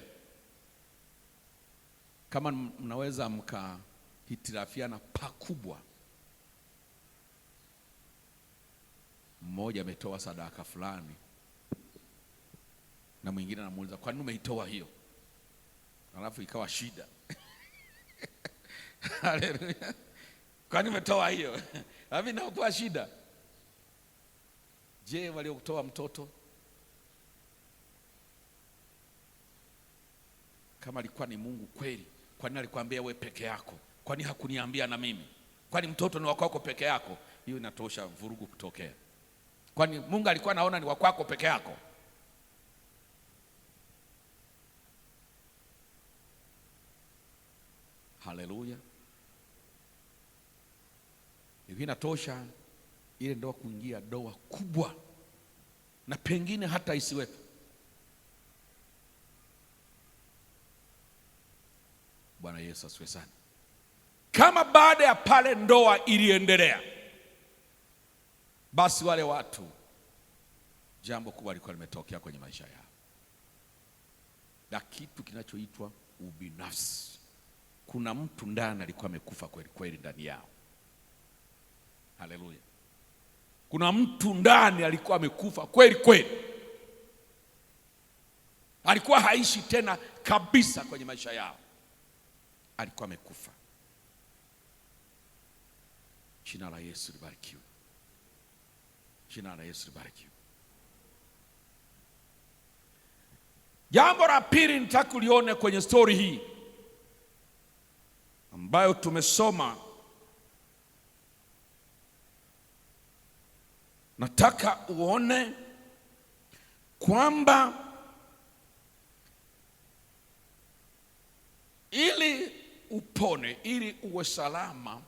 Kama mnaweza mkahitirafiana pakubwa, mmoja ametoa sadaka fulani na mwingine anamuuliza kwa nini umeitoa hiyo, alafu ikawa shida. Haleluya. Kwa nini umetoa hiyo? Havi nakuwa shida. Je, waliokutoa mtoto, kama alikuwa ni Mungu kweli, kwa nini alikwambia wewe peke yako? Kwa nini hakuniambia na mimi? Kwani mtoto ni wako peke yako? Hiyo inatosha vurugu kutokea. Kwani Mungu alikuwa anaona ni wako peke yako? Haleluya. Hiyo inatosha ile ndoa kuingia doa kubwa, na pengine hata isiwepo. Bwana Yesu asifiwe sana. Kama baada ya pale ndoa iliendelea, basi wale watu jambo kubwa lilikuwa limetokea kwenye maisha yao, na kitu kinachoitwa ubinafsi. Kuna mtu ndani alikuwa amekufa kweli kweli ndani yao. Haleluya. Kuna mtu ndani alikuwa amekufa kweli kweli, alikuwa haishi tena kabisa kwenye maisha yao, alikuwa amekufa. Jina la Yesu libarikiwe. Jina la Yesu libarikiwe. Jambo la pili nitaka kulione kwenye story hii ambayo tumesoma, nataka uone kwamba ili upone, ili uwe salama,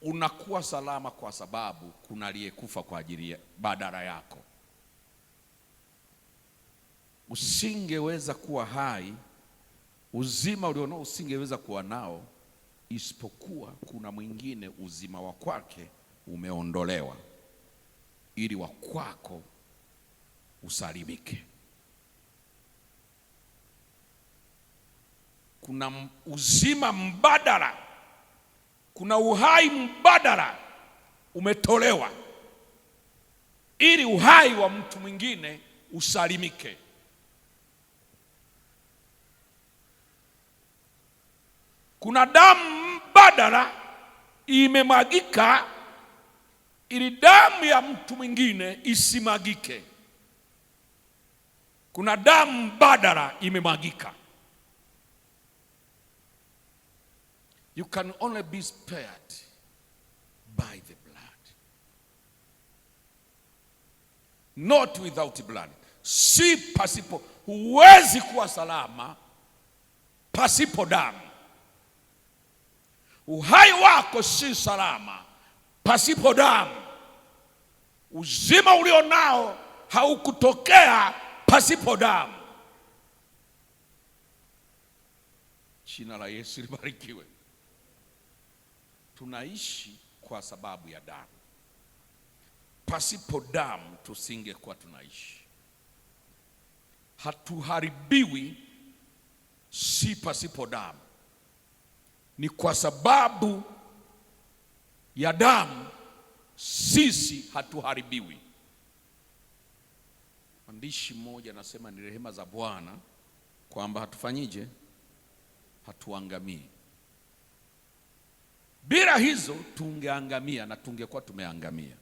unakuwa salama kwa sababu kuna aliyekufa kwa ajili ya badala yako. Usingeweza kuwa hai, uzima ulionao usingeweza kuwa nao, isipokuwa kuna mwingine uzima wa kwake umeondolewa ili wa kwako usalimike. Kuna uzima mbadala, kuna uhai mbadala umetolewa ili uhai wa mtu mwingine usalimike. Kuna damu mbadala imemwagika ili damu ya mtu mwingine isimwagike. Kuna damu mbadala imemwagika. You can only be spared by the blood, not without blood. Si pasipo, huwezi kuwa salama pasipo damu. Uhai wako si salama pasipo damu. Uzima ulionao haukutokea pasipo damu. Jina la Yesu libarikiwe. Tunaishi kwa sababu ya damu. Pasipo damu tusingekuwa tunaishi. Hatuharibiwi si pasipo damu, ni kwa sababu ya damu sisi hatuharibiwi. Mwandishi mmoja anasema ni rehema za Bwana kwamba hatufanyije, hatuangamii. Bila hizo tungeangamia na tungekuwa tumeangamia.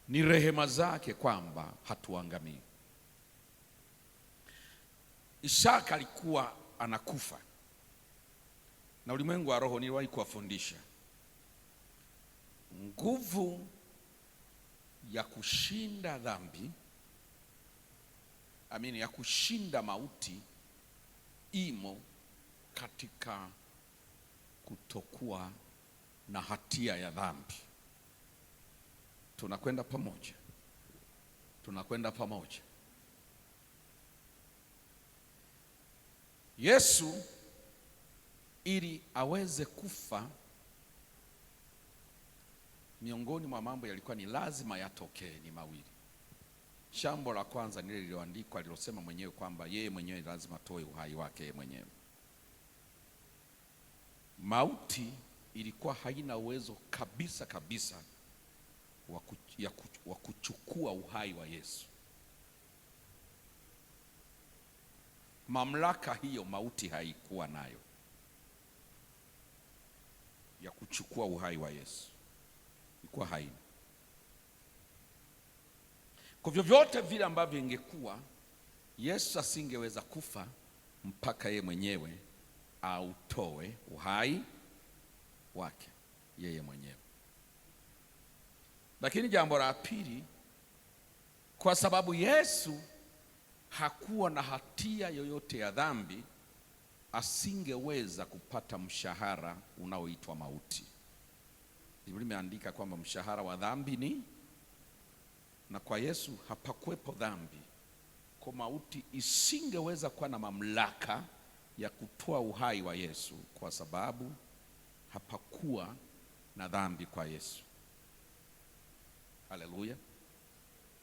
Ni rehema zake kwamba hatuangamii. Isaka alikuwa anakufa, na ulimwengu wa roho niliwahi kuwafundisha, nguvu ya kushinda dhambi, ya kushinda mauti imo katika kutokuwa na hatia ya dhambi. Tunakwenda pamoja, tunakwenda pamoja. Yesu ili aweze kufa, miongoni mwa mambo yalikuwa ni lazima yatokee ni mawili. Jambo la kwanza ni lile lililoandikwa, alilosema mwenyewe kwamba yeye mwenyewe lazima atoe uhai wake yeye mwenyewe. Mauti ilikuwa haina uwezo kabisa wa kuchukua uhai wa Yesu. Mamlaka hiyo mauti haikuwa nayo ya kuchukua uhai wa Yesu, ilikuwa haina. Kwa vyovyote vile ambavyo ingekuwa, Yesu asingeweza kufa mpaka yeye mwenyewe autoe uhai wake yeye mwenyewe. Lakini jambo la pili, kwa sababu Yesu hakuwa na hatia yoyote ya dhambi, asingeweza kupata mshahara unaoitwa mauti. Biblia imeandika kwamba mshahara wa dhambi ni, na kwa Yesu hapakuwepo dhambi, kwa mauti isingeweza kuwa na mamlaka ya kutoa uhai wa Yesu, kwa sababu hapakuwa na dhambi kwa Yesu. Haleluya!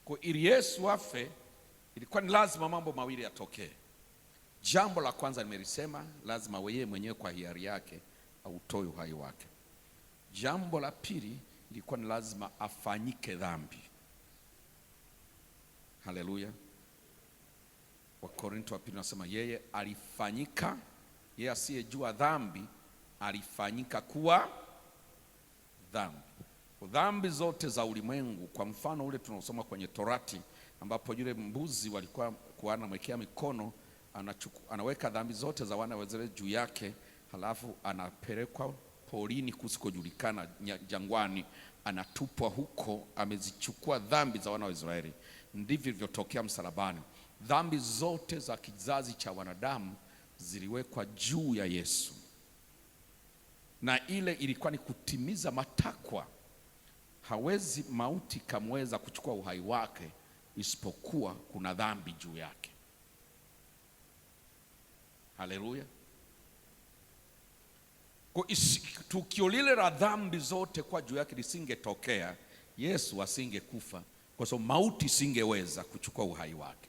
Kwa ili Yesu afe, ilikuwa ni lazima mambo mawili yatokee. Jambo la kwanza nimelisema, lazima yeye mwenyewe kwa hiari yake autoe uhai wake. Jambo la pili, ilikuwa ni lazima afanyike dhambi. Haleluya! Wakorintho wa pili nasema yeye alifanyika, yeye asiyejua dhambi alifanyika kuwa dhambi. Dhambi zote za ulimwengu, kwa mfano ule tunaosoma kwenye Torati, ambapo yule mbuzi walikuwa anamwekea mikono, anaweka dhambi zote za wana wa Israeli juu yake, halafu anapelekwa porini kusikojulikana, jangwani, anatupwa huko, amezichukua dhambi za wana wa Israeli. Ndivyo ilivyotokea msalabani. Dhambi zote za kizazi cha wanadamu ziliwekwa juu ya Yesu, na ile ilikuwa ni kutimiza matakwa. Hawezi mauti kamweza kuchukua uhai wake isipokuwa kuna dhambi juu yake. Haleluya! Kwa tukio lile la dhambi zote kwa juu yake lisingetokea, Yesu asingekufa, kwa sababu mauti isingeweza kuchukua uhai wake.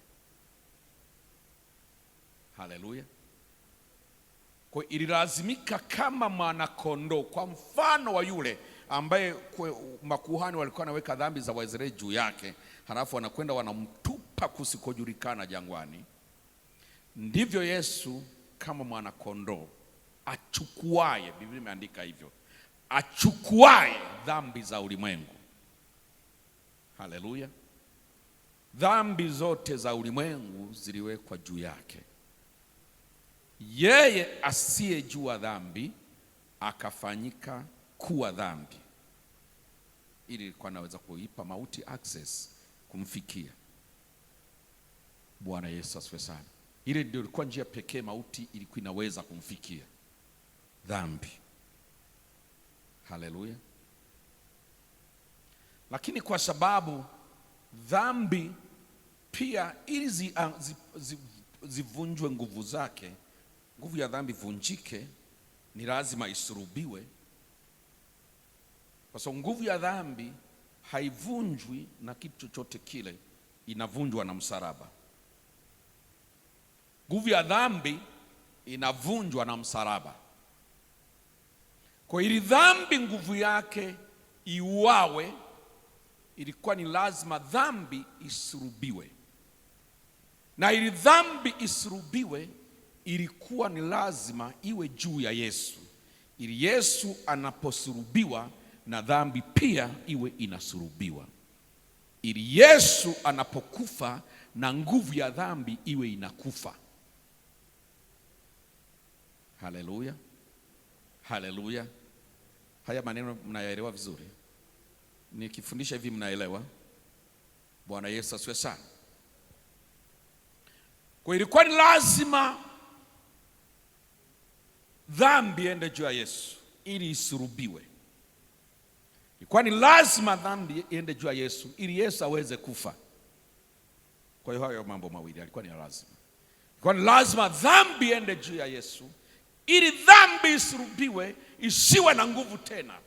Haleluya! Kwa ililazimika kama mwana kondoo, kwa mfano wa yule ambaye makuhani walikuwa wanaweka dhambi za Waisraeli juu yake, halafu wanakwenda wanamtupa kusikojulikana jangwani. Ndivyo Yesu kama mwana kondoo achukuaye, Biblia imeandika hivyo, achukuaye dhambi za ulimwengu. Haleluya! Dhambi zote za ulimwengu ziliwekwa juu yake. Yeye asiyejua dhambi akafanyika kuwa dhambi, ili alikuwa anaweza kuipa mauti access kumfikia. Bwana Yesu asifiwe sana. Ile ndio ilikuwa njia pekee mauti ilikuwa inaweza kumfikia, dhambi. Haleluya! Lakini kwa sababu dhambi pia, ili zivunjwe nguvu zake, nguvu ya dhambi vunjike, ni lazima isurubiwe. Kwa sababu nguvu ya dhambi haivunjwi na kitu chochote kile, inavunjwa na msalaba. Nguvu ya dhambi inavunjwa na msalaba. Kwa ili dhambi nguvu yake iuawe, ilikuwa ni lazima dhambi isurubiwe. Na ili dhambi isurubiwe, ilikuwa ni lazima iwe juu ya Yesu, ili Yesu anaposurubiwa na dhambi pia iwe inasurubiwa, ili Yesu anapokufa na nguvu ya dhambi iwe inakufa. Haleluya! Haleluya! Haya maneno mnayaelewa vizuri? Nikifundisha hivi mnaelewa? Bwana Yesu asifiwe sana. Kwa ilikuwa ni lazima dhambi iende juu ya Yesu ili isurubiwe. Ilikuwa ni lazima dhambi iende juu ya Yesu ili Yesu aweze kufa. Kwa hiyo hayo mambo mawili yalikuwa ni lazima. Ilikuwa ni lazima dhambi iende juu ya Yesu ili dhambi isurubiwe, isiwe na nguvu tena.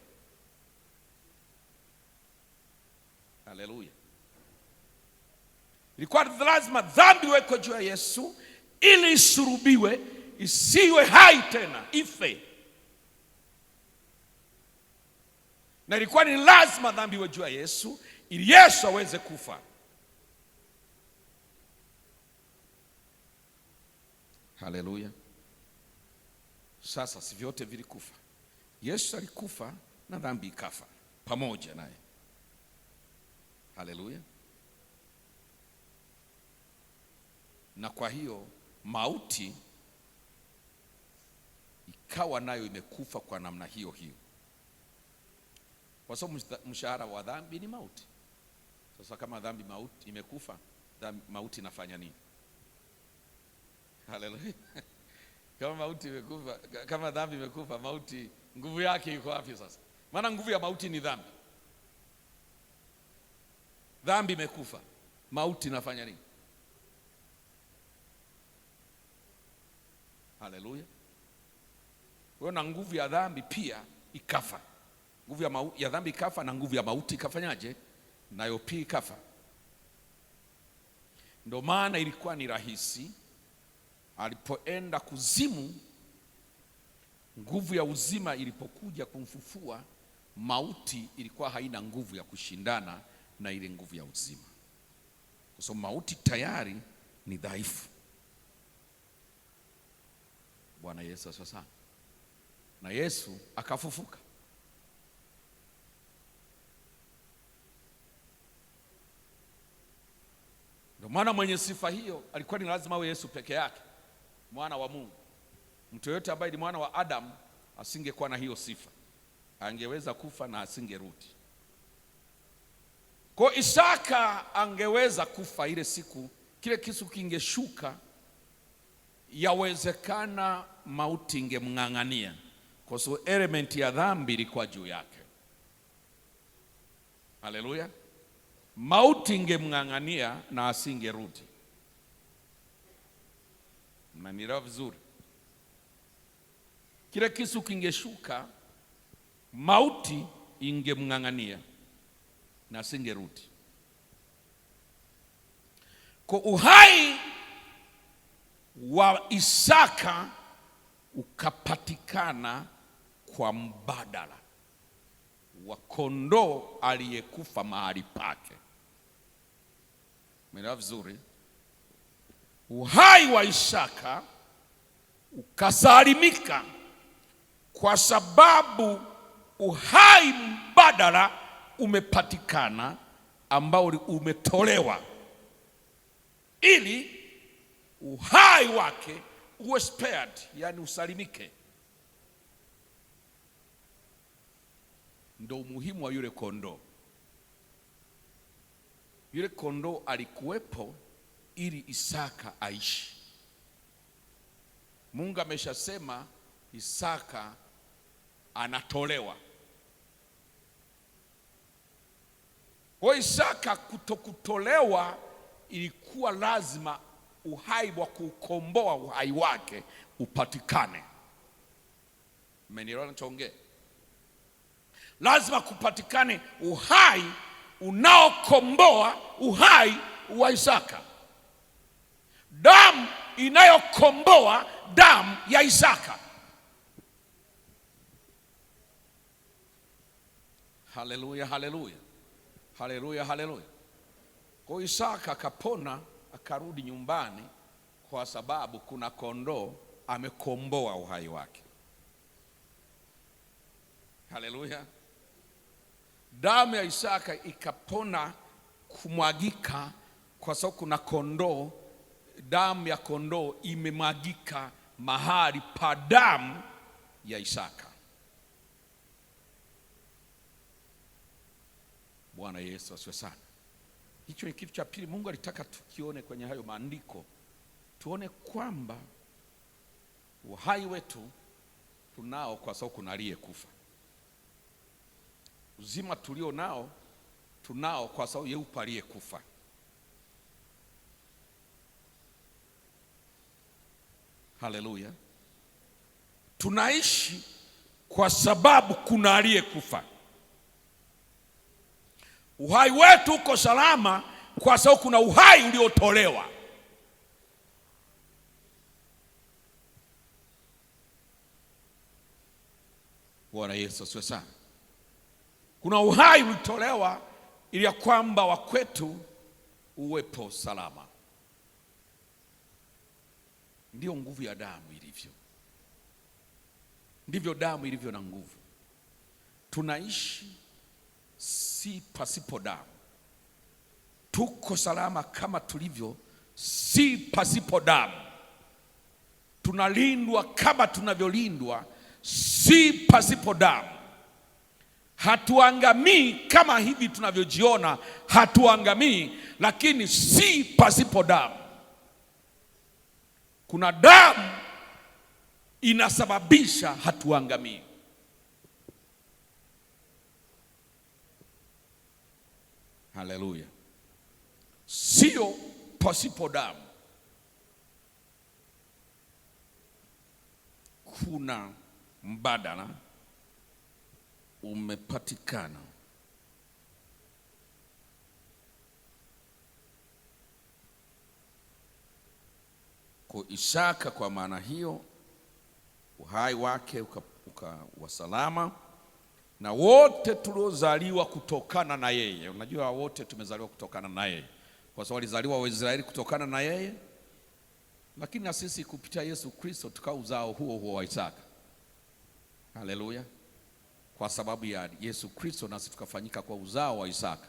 Haleluya. Ilikuwa lazima dhambi iwekwe juu ya Yesu ili isurubiwe, isiwe hai tena, ife. Na ilikuwa ni lazima dhambi iwe juu ya Yesu ili Yesu aweze kufa. Haleluya. Sasa si vyote vilikufa. Yesu alikufa na dhambi ikafa pamoja naye. Haleluya. Na kwa hiyo mauti ikawa nayo imekufa kwa namna hiyo hiyo, kwa sababu mshahara wa dhambi ni mauti. Sasa kama dhambi mauti imekufa, mauti inafanya nini? Haleluya. Kama mauti imekufa, kama dhambi imekufa, mauti nguvu yake iko wapi sasa? Maana nguvu ya mauti ni dhambi. Dhambi imekufa, mauti inafanya nini? Haleluya. Na nguvu ya dhambi pia ikafa. Nguvu ya dhambi ikafa na nguvu ya mauti ikafanyaje? Nayo pia ikafa. Ndio maana ilikuwa ni rahisi alipoenda kuzimu, nguvu ya uzima ilipokuja kumfufua, mauti ilikuwa haina nguvu ya kushindana na ile nguvu ya uzima, kwa sababu mauti tayari ni dhaifu. Bwana Yesu asifiwe sana. Na Yesu akafufuka. Ndio maana mwenye sifa hiyo alikuwa ni lazima awe Yesu peke yake, mwana wa Mungu. Mtu yote ambaye ni mwana wa Adamu asingekuwa na hiyo sifa, angeweza kufa na asingerudi. Kwa Isaka angeweza kufa ile siku, kile kisu kingeshuka, yawezekana mauti ingemng'ang'ania, kwa sababu element ya dhambi ilikuwa juu yake. Haleluya. Mauti ingemng'ang'ania na asingerudi. Mnanielewa vizuri? Kile kisu kingeshuka, mauti ingemng'ang'ania na asingerudi. Kwa uhai wa Isaka ukapatikana kwa mbadala wa kondoo aliyekufa mahali pake. Umeelewa vizuri? Uhai wa Isaka ukasalimika kwa sababu uhai mbadala umepatikana, ambao umetolewa ili uhai wake uwe spared, yani usalimike. Ndio umuhimu wa yule kondoo. Yule kondoo alikuwepo ili Isaka aishi. Mungu ameshasema Isaka anatolewa. Kwa Isaka kutokutolewa, ilikuwa lazima uhai wa kukomboa uhai wake upatikane. Mmenielewa ninachoongea? Lazima kupatikane uhai unaokomboa uhai wa Isaka, damu inayokomboa damu ya Isaka. Haleluya, haleluya, haleluya, haleluya. Kwa Isaka akapona, akarudi nyumbani, kwa sababu kuna kondoo amekomboa uhai wake. Haleluya. Damu ya Isaka ikapona kumwagika kwa sababu kuna kondoo. Damu ya kondoo imemwagika mahali pa damu ya Isaka. Bwana Yesu asifiwe sana. Hicho ni kitu cha pili Mungu alitaka tukione kwenye hayo maandiko, tuone kwamba uhai wetu tunao kwa sababu kuna aliyekufa. Uzima tulio nao tunao kwa sababu yupo aliyekufa. Haleluya. Tunaishi kwa sababu kuna aliyekufa. Uhai wetu uko salama kwa sababu kuna uhai uliotolewa. Bwana Yesu asifiwe sana. Kuna uhai ulitolewa ili ya kwamba wa kwetu uwepo salama. Ndio nguvu ya damu ilivyo. Ndivyo damu ilivyo na nguvu. Tunaishi si pasipo damu. Tuko salama kama tulivyo si pasipo damu. Tunalindwa kama tunavyolindwa si pasipo damu. Hatuangamii kama hivi tunavyojiona hatuangamii, lakini si pasipo damu. Kuna damu inasababisha hatuangamii. Haleluya. Sio pasipo damu. Kuna mbadala umepatikana. Kwa Isaka, kwa maana hiyo uhai wake ukawa salama, na wote tuliozaliwa kutokana na yeye. Unajua wote tumezaliwa kutokana na yeye, kwa sababu walizaliwa Waisraeli kutokana na yeye, lakini na sisi kupitia Yesu Kristo tukao uzao huo huo wa Isaka. Haleluya. Kwa sababu ya Yesu Kristo nasi tukafanyika kwa uzao wa Isaka.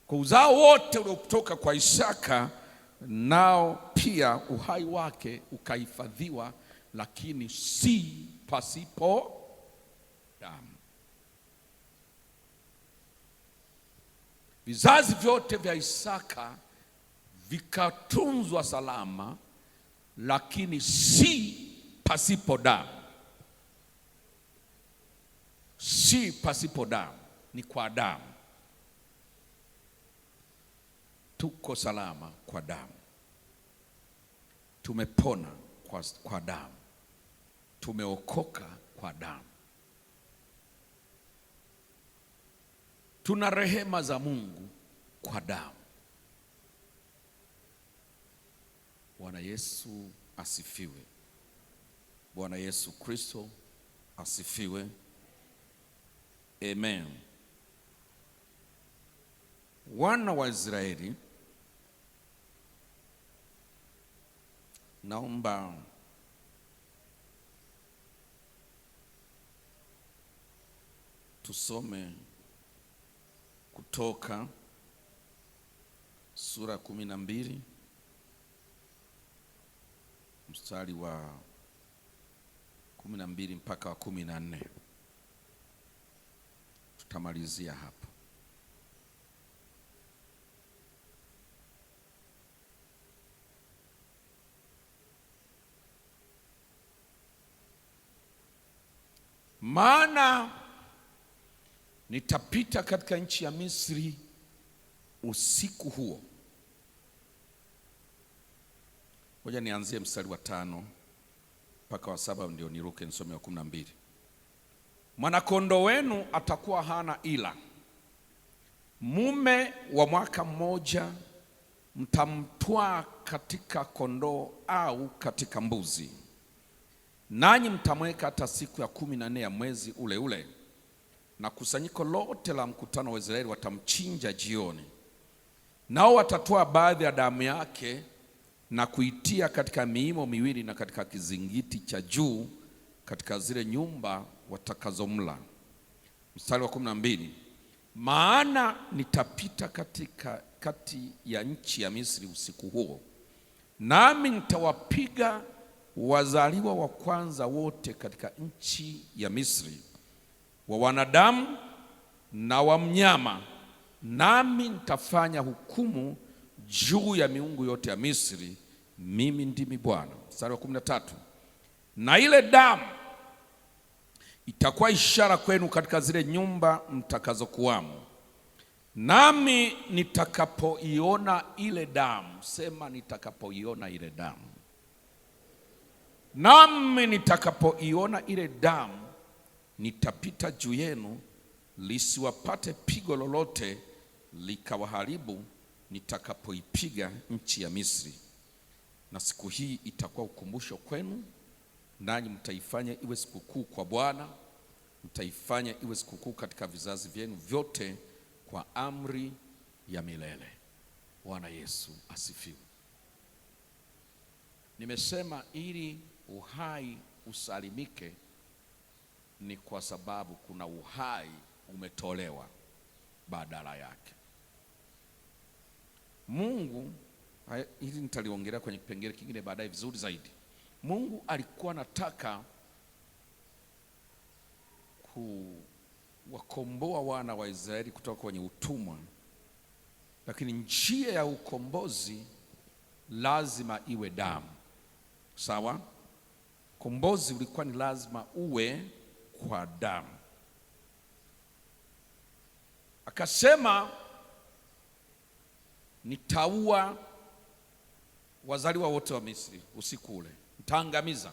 Kwa uzao wote uliotoka kwa Isaka nao pia uhai wake ukahifadhiwa, lakini si pasipo damu. Vizazi vyote vya Isaka vikatunzwa salama, lakini si pasipo damu. Si pasipo damu, ni kwa damu. Tuko salama kwa damu. Tumepona kwa damu. Tumeokoka kwa damu. Tuna rehema za Mungu kwa damu. Bwana Yesu asifiwe. Bwana Yesu Kristo asifiwe. Amen. Wana wa Israeli, naomba tusome Kutoka sura 12 mstari wa 12 mpaka wa 14. Tutamalizia hapo. Maana nitapita katika nchi ya Misri usiku huo. Ngoja nianzie mstari wa 5 mpaka wa 7 ndio niruke nisome wa 12. Mwanakondoo wenu atakuwa hana ila. Mume wa mwaka mmoja mtamtwaa katika kondoo au katika mbuzi, nanyi mtamweka hata siku ya 14 ya mwezi ule ule, na kusanyiko lote la mkutano wa Israeli watamchinja jioni. Nao watatoa baadhi ya damu yake na kuitia katika miimo miwili na katika kizingiti cha juu katika zile nyumba watakazomla. Mstari wa 12. Maana nitapita katika kati ya nchi ya Misri usiku huo, nami nitawapiga wazaliwa wa kwanza wote katika nchi ya Misri, wa wanadamu na wa mnyama, nami nitafanya hukumu juu ya miungu yote ya Misri, mimi ndimi Bwana. Mstari wa 13, na ile damu itakuwa ishara kwenu katika zile nyumba mtakazokuwamo, nami nitakapoiona ile damu, sema nitakapoiona ile damu, nami nitakapoiona ile damu nitapita juu yenu, lisiwapate pigo lolote likawaharibu nitakapoipiga nchi ya Misri. Na siku hii itakuwa ukumbusho kwenu, nanyi mtaifanya iwe sikukuu kwa Bwana, mtaifanya iwe sikukuu katika vizazi vyenu vyote kwa amri ya milele. Bwana Yesu asifiwe. Nimesema ili uhai usalimike ni kwa sababu kuna uhai umetolewa badala yake. Mungu, hili nitaliongelea kwenye kipengele kingine baadaye vizuri zaidi. Mungu alikuwa anataka kuwakomboa wana wa Israeli kutoka kwenye utumwa, lakini njia ya ukombozi lazima iwe damu. Sawa? Kombozi ulikuwa ni lazima uwe kwa damu. Akasema nitaua wazaliwa wote wa Misri usiku ule, nitaangamiza,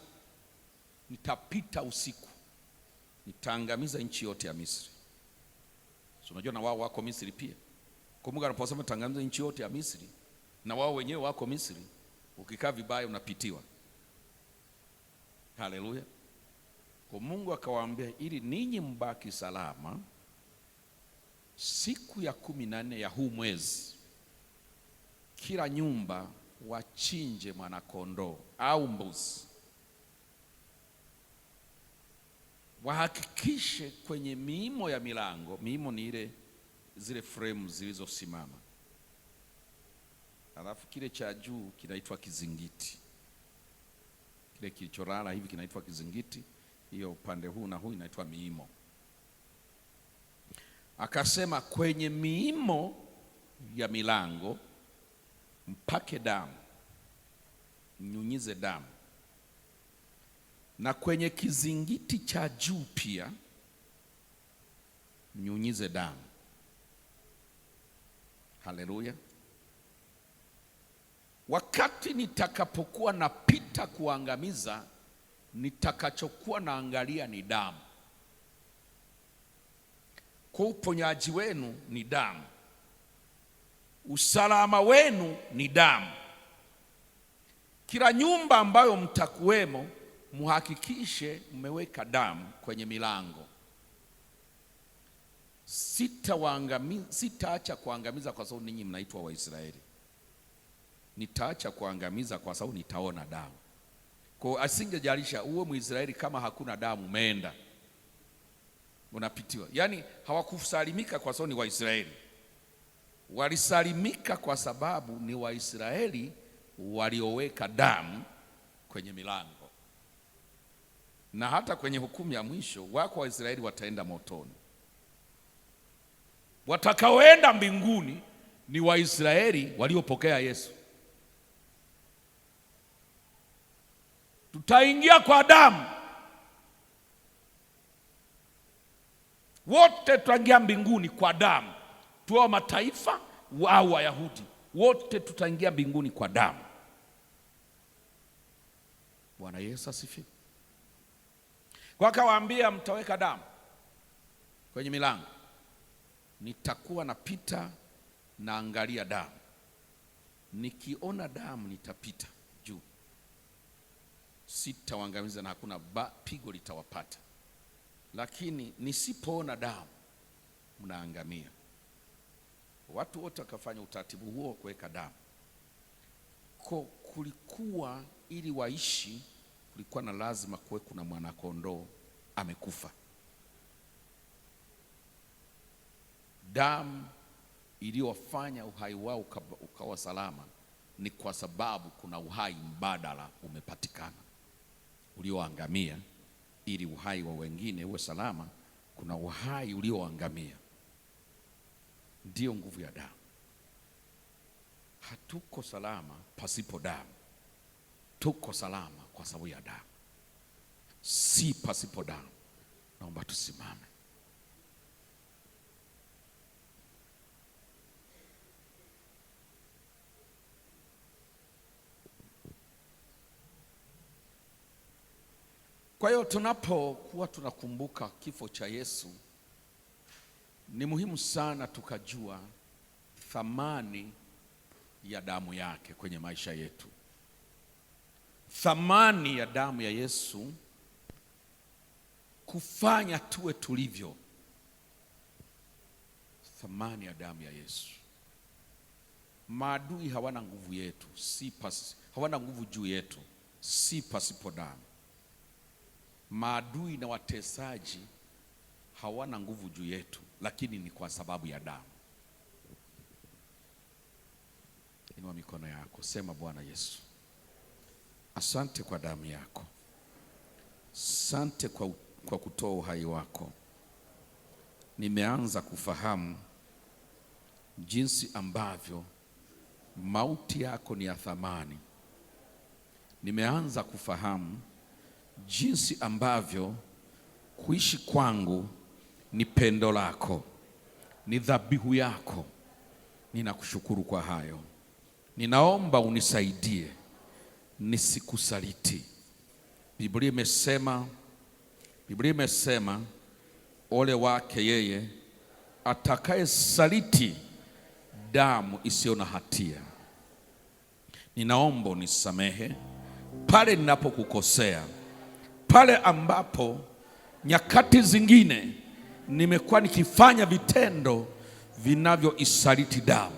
nitapita usiku, nitaangamiza nchi yote ya Misri. So unajua na wao wako Misri pia. Kumbuka anaposema nitaangamiza nchi yote ya Misri, na wao wenyewe wako Misri. Ukikaa vibaya unapitiwa. Haleluya. Kwa Mungu akawaambia ili ninyi mbaki salama, siku ya 14 ya huu mwezi kila nyumba wachinje mwanakondoo au mbuzi. Wahakikishe kwenye miimo ya milango, miimo ni zile frame zilizosimama. Alafu kile cha juu kinaitwa kizingiti. Kile kilichorala hivi kinaitwa kizingiti. Hiyo upande huu na huu inaitwa miimo. Akasema kwenye miimo ya milango mpake damu, mnyunyize damu, na kwenye kizingiti cha juu pia mnyunyize damu. Haleluya. Wakati nitakapokuwa napita kuangamiza, nitakachokuwa naangalia ni damu. Kwa uponyaji wenu ni damu, usalama wenu ni damu. Kila nyumba ambayo mtakuwemo, muhakikishe mmeweka damu kwenye milango. Sitaacha kuangamiza kwa sababu ninyi mnaitwa Waisraeli. Nitaacha kuangamiza kwa sababu nitaona damu. Kwa asingejalisha uwe Mwisraeli, kama hakuna damu umeenda, unapitiwa. Yaani hawakusalimika kwa sababu ni Waisraeli, walisalimika kwa sababu ni Waisraeli walioweka damu kwenye milango. Na hata kwenye hukumu ya mwisho wako Waisraeli wataenda motoni. Watakaoenda mbinguni ni Waisraeli waliopokea Yesu. Tutaingia kwa damu. Wote tutaingia mbinguni kwa damu. Tuwa mataifa au Wayahudi, wote tutaingia mbinguni kwa damu. Bwana Yesu asifiwe. Kwa akawaambia mtaweka damu kwenye milango. Nitakuwa napita naangalia damu. Nikiona damu nitapita juu. Sitawaangamiza na hakuna pigo litawapata. Lakini nisipoona damu mnaangamia. Watu wote wakafanya utaratibu huo kuweka damu. Kulikuwa ili waishi, kulikuwa na lazima kuwe kuna mwanakondoo amekufa. Damu iliyowafanya uhai wao ukawa salama ni kwa sababu kuna uhai mbadala umepatikana ulioangamia. Ili uhai wa wengine uwe salama, kuna uhai ulioangamia. ndiyo nguvu ya damu. Hatuko salama pasipo damu. Tuko salama kwa sababu ya damu, si pasipo damu. Naomba tusimame. Kwa hiyo tunapokuwa tunakumbuka kifo cha Yesu, ni muhimu sana tukajua thamani ya damu yake kwenye maisha yetu. Thamani ya damu ya Yesu kufanya tuwe tulivyo. Thamani ya damu ya Yesu. Maadui hawana nguvu yetu, hawana nguvu juu yetu, si pasipo damu. Maadui na watesaji hawana nguvu juu yetu, lakini ni kwa sababu ya damu. Inua mikono yako, sema Bwana Yesu, asante kwa damu yako. Asante kwa kutoa uhai wako. Nimeanza kufahamu jinsi ambavyo mauti yako ni ya thamani. Nimeanza kufahamu jinsi ambavyo kuishi kwangu ni pendo lako, ni dhabihu yako. Ninakushukuru kwa hayo. Ninaomba unisaidie nisikusaliti. Biblia imesema ole wake yeye atakaye saliti damu isiyo na hatia. Ninaomba unisamehe pale ninapokukosea, pale ambapo nyakati zingine nimekuwa nikifanya vitendo vinavyoisaliti damu,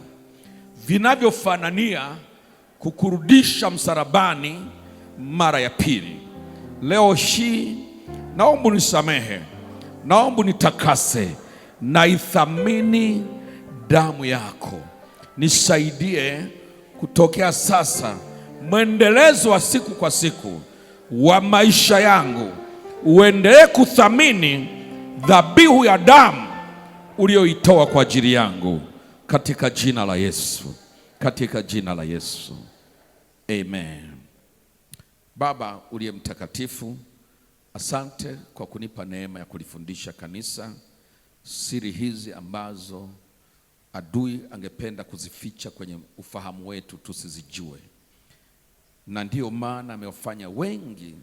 vinavyofanania kukurudisha msalabani mara ya pili. Leo hii naomba unisamehe, naomba unitakase, na ithamini damu yako. Nisaidie kutokea sasa, mwendelezo wa siku kwa siku wa maisha yangu, uendelee kuthamini dhabihu ya damu uliyoitoa kwa ajili yangu, katika jina la Yesu, katika jina la Yesu, amen. Baba uliye mtakatifu, asante kwa kunipa neema ya kulifundisha kanisa siri hizi ambazo adui angependa kuzificha kwenye ufahamu wetu tusizijue. Na ndiyo maana amewafanya wengi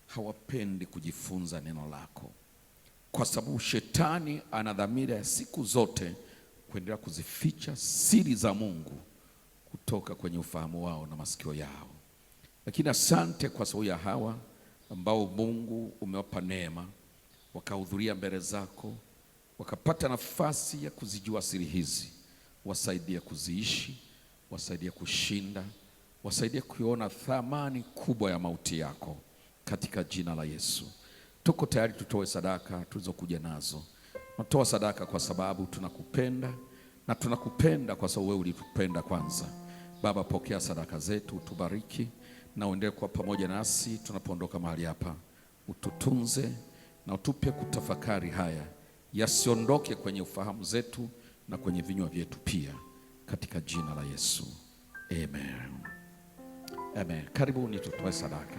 hawapendi kujifunza neno lako, kwa sababu shetani ana dhamira ya siku zote kuendelea kuzificha siri za Mungu kutoka kwenye ufahamu wao na masikio yao. Lakini asante kwa sababu ya hawa ambao Mungu umewapa neema, wakahudhuria mbele zako, wakapata nafasi ya kuzijua siri hizi. Wasaidie kuziishi, wasaidie kushinda, wasaidie kuiona thamani kubwa ya mauti yako, katika jina la Yesu. Tuko tayari tutoe sadaka tulizokuja nazo. Natoa sadaka kwa sababu tunakupenda, na tunakupenda kwa sababu wewe ulitupenda kwanza. Baba, pokea sadaka zetu, utubariki na uendelee kuwa pamoja nasi tunapoondoka mahali hapa. Ututunze na utupe kutafakari haya, yasiondoke kwenye ufahamu zetu na kwenye vinywa vyetu pia, katika jina la Yesu, amen. Amen. Karibuni tutoe sadaka.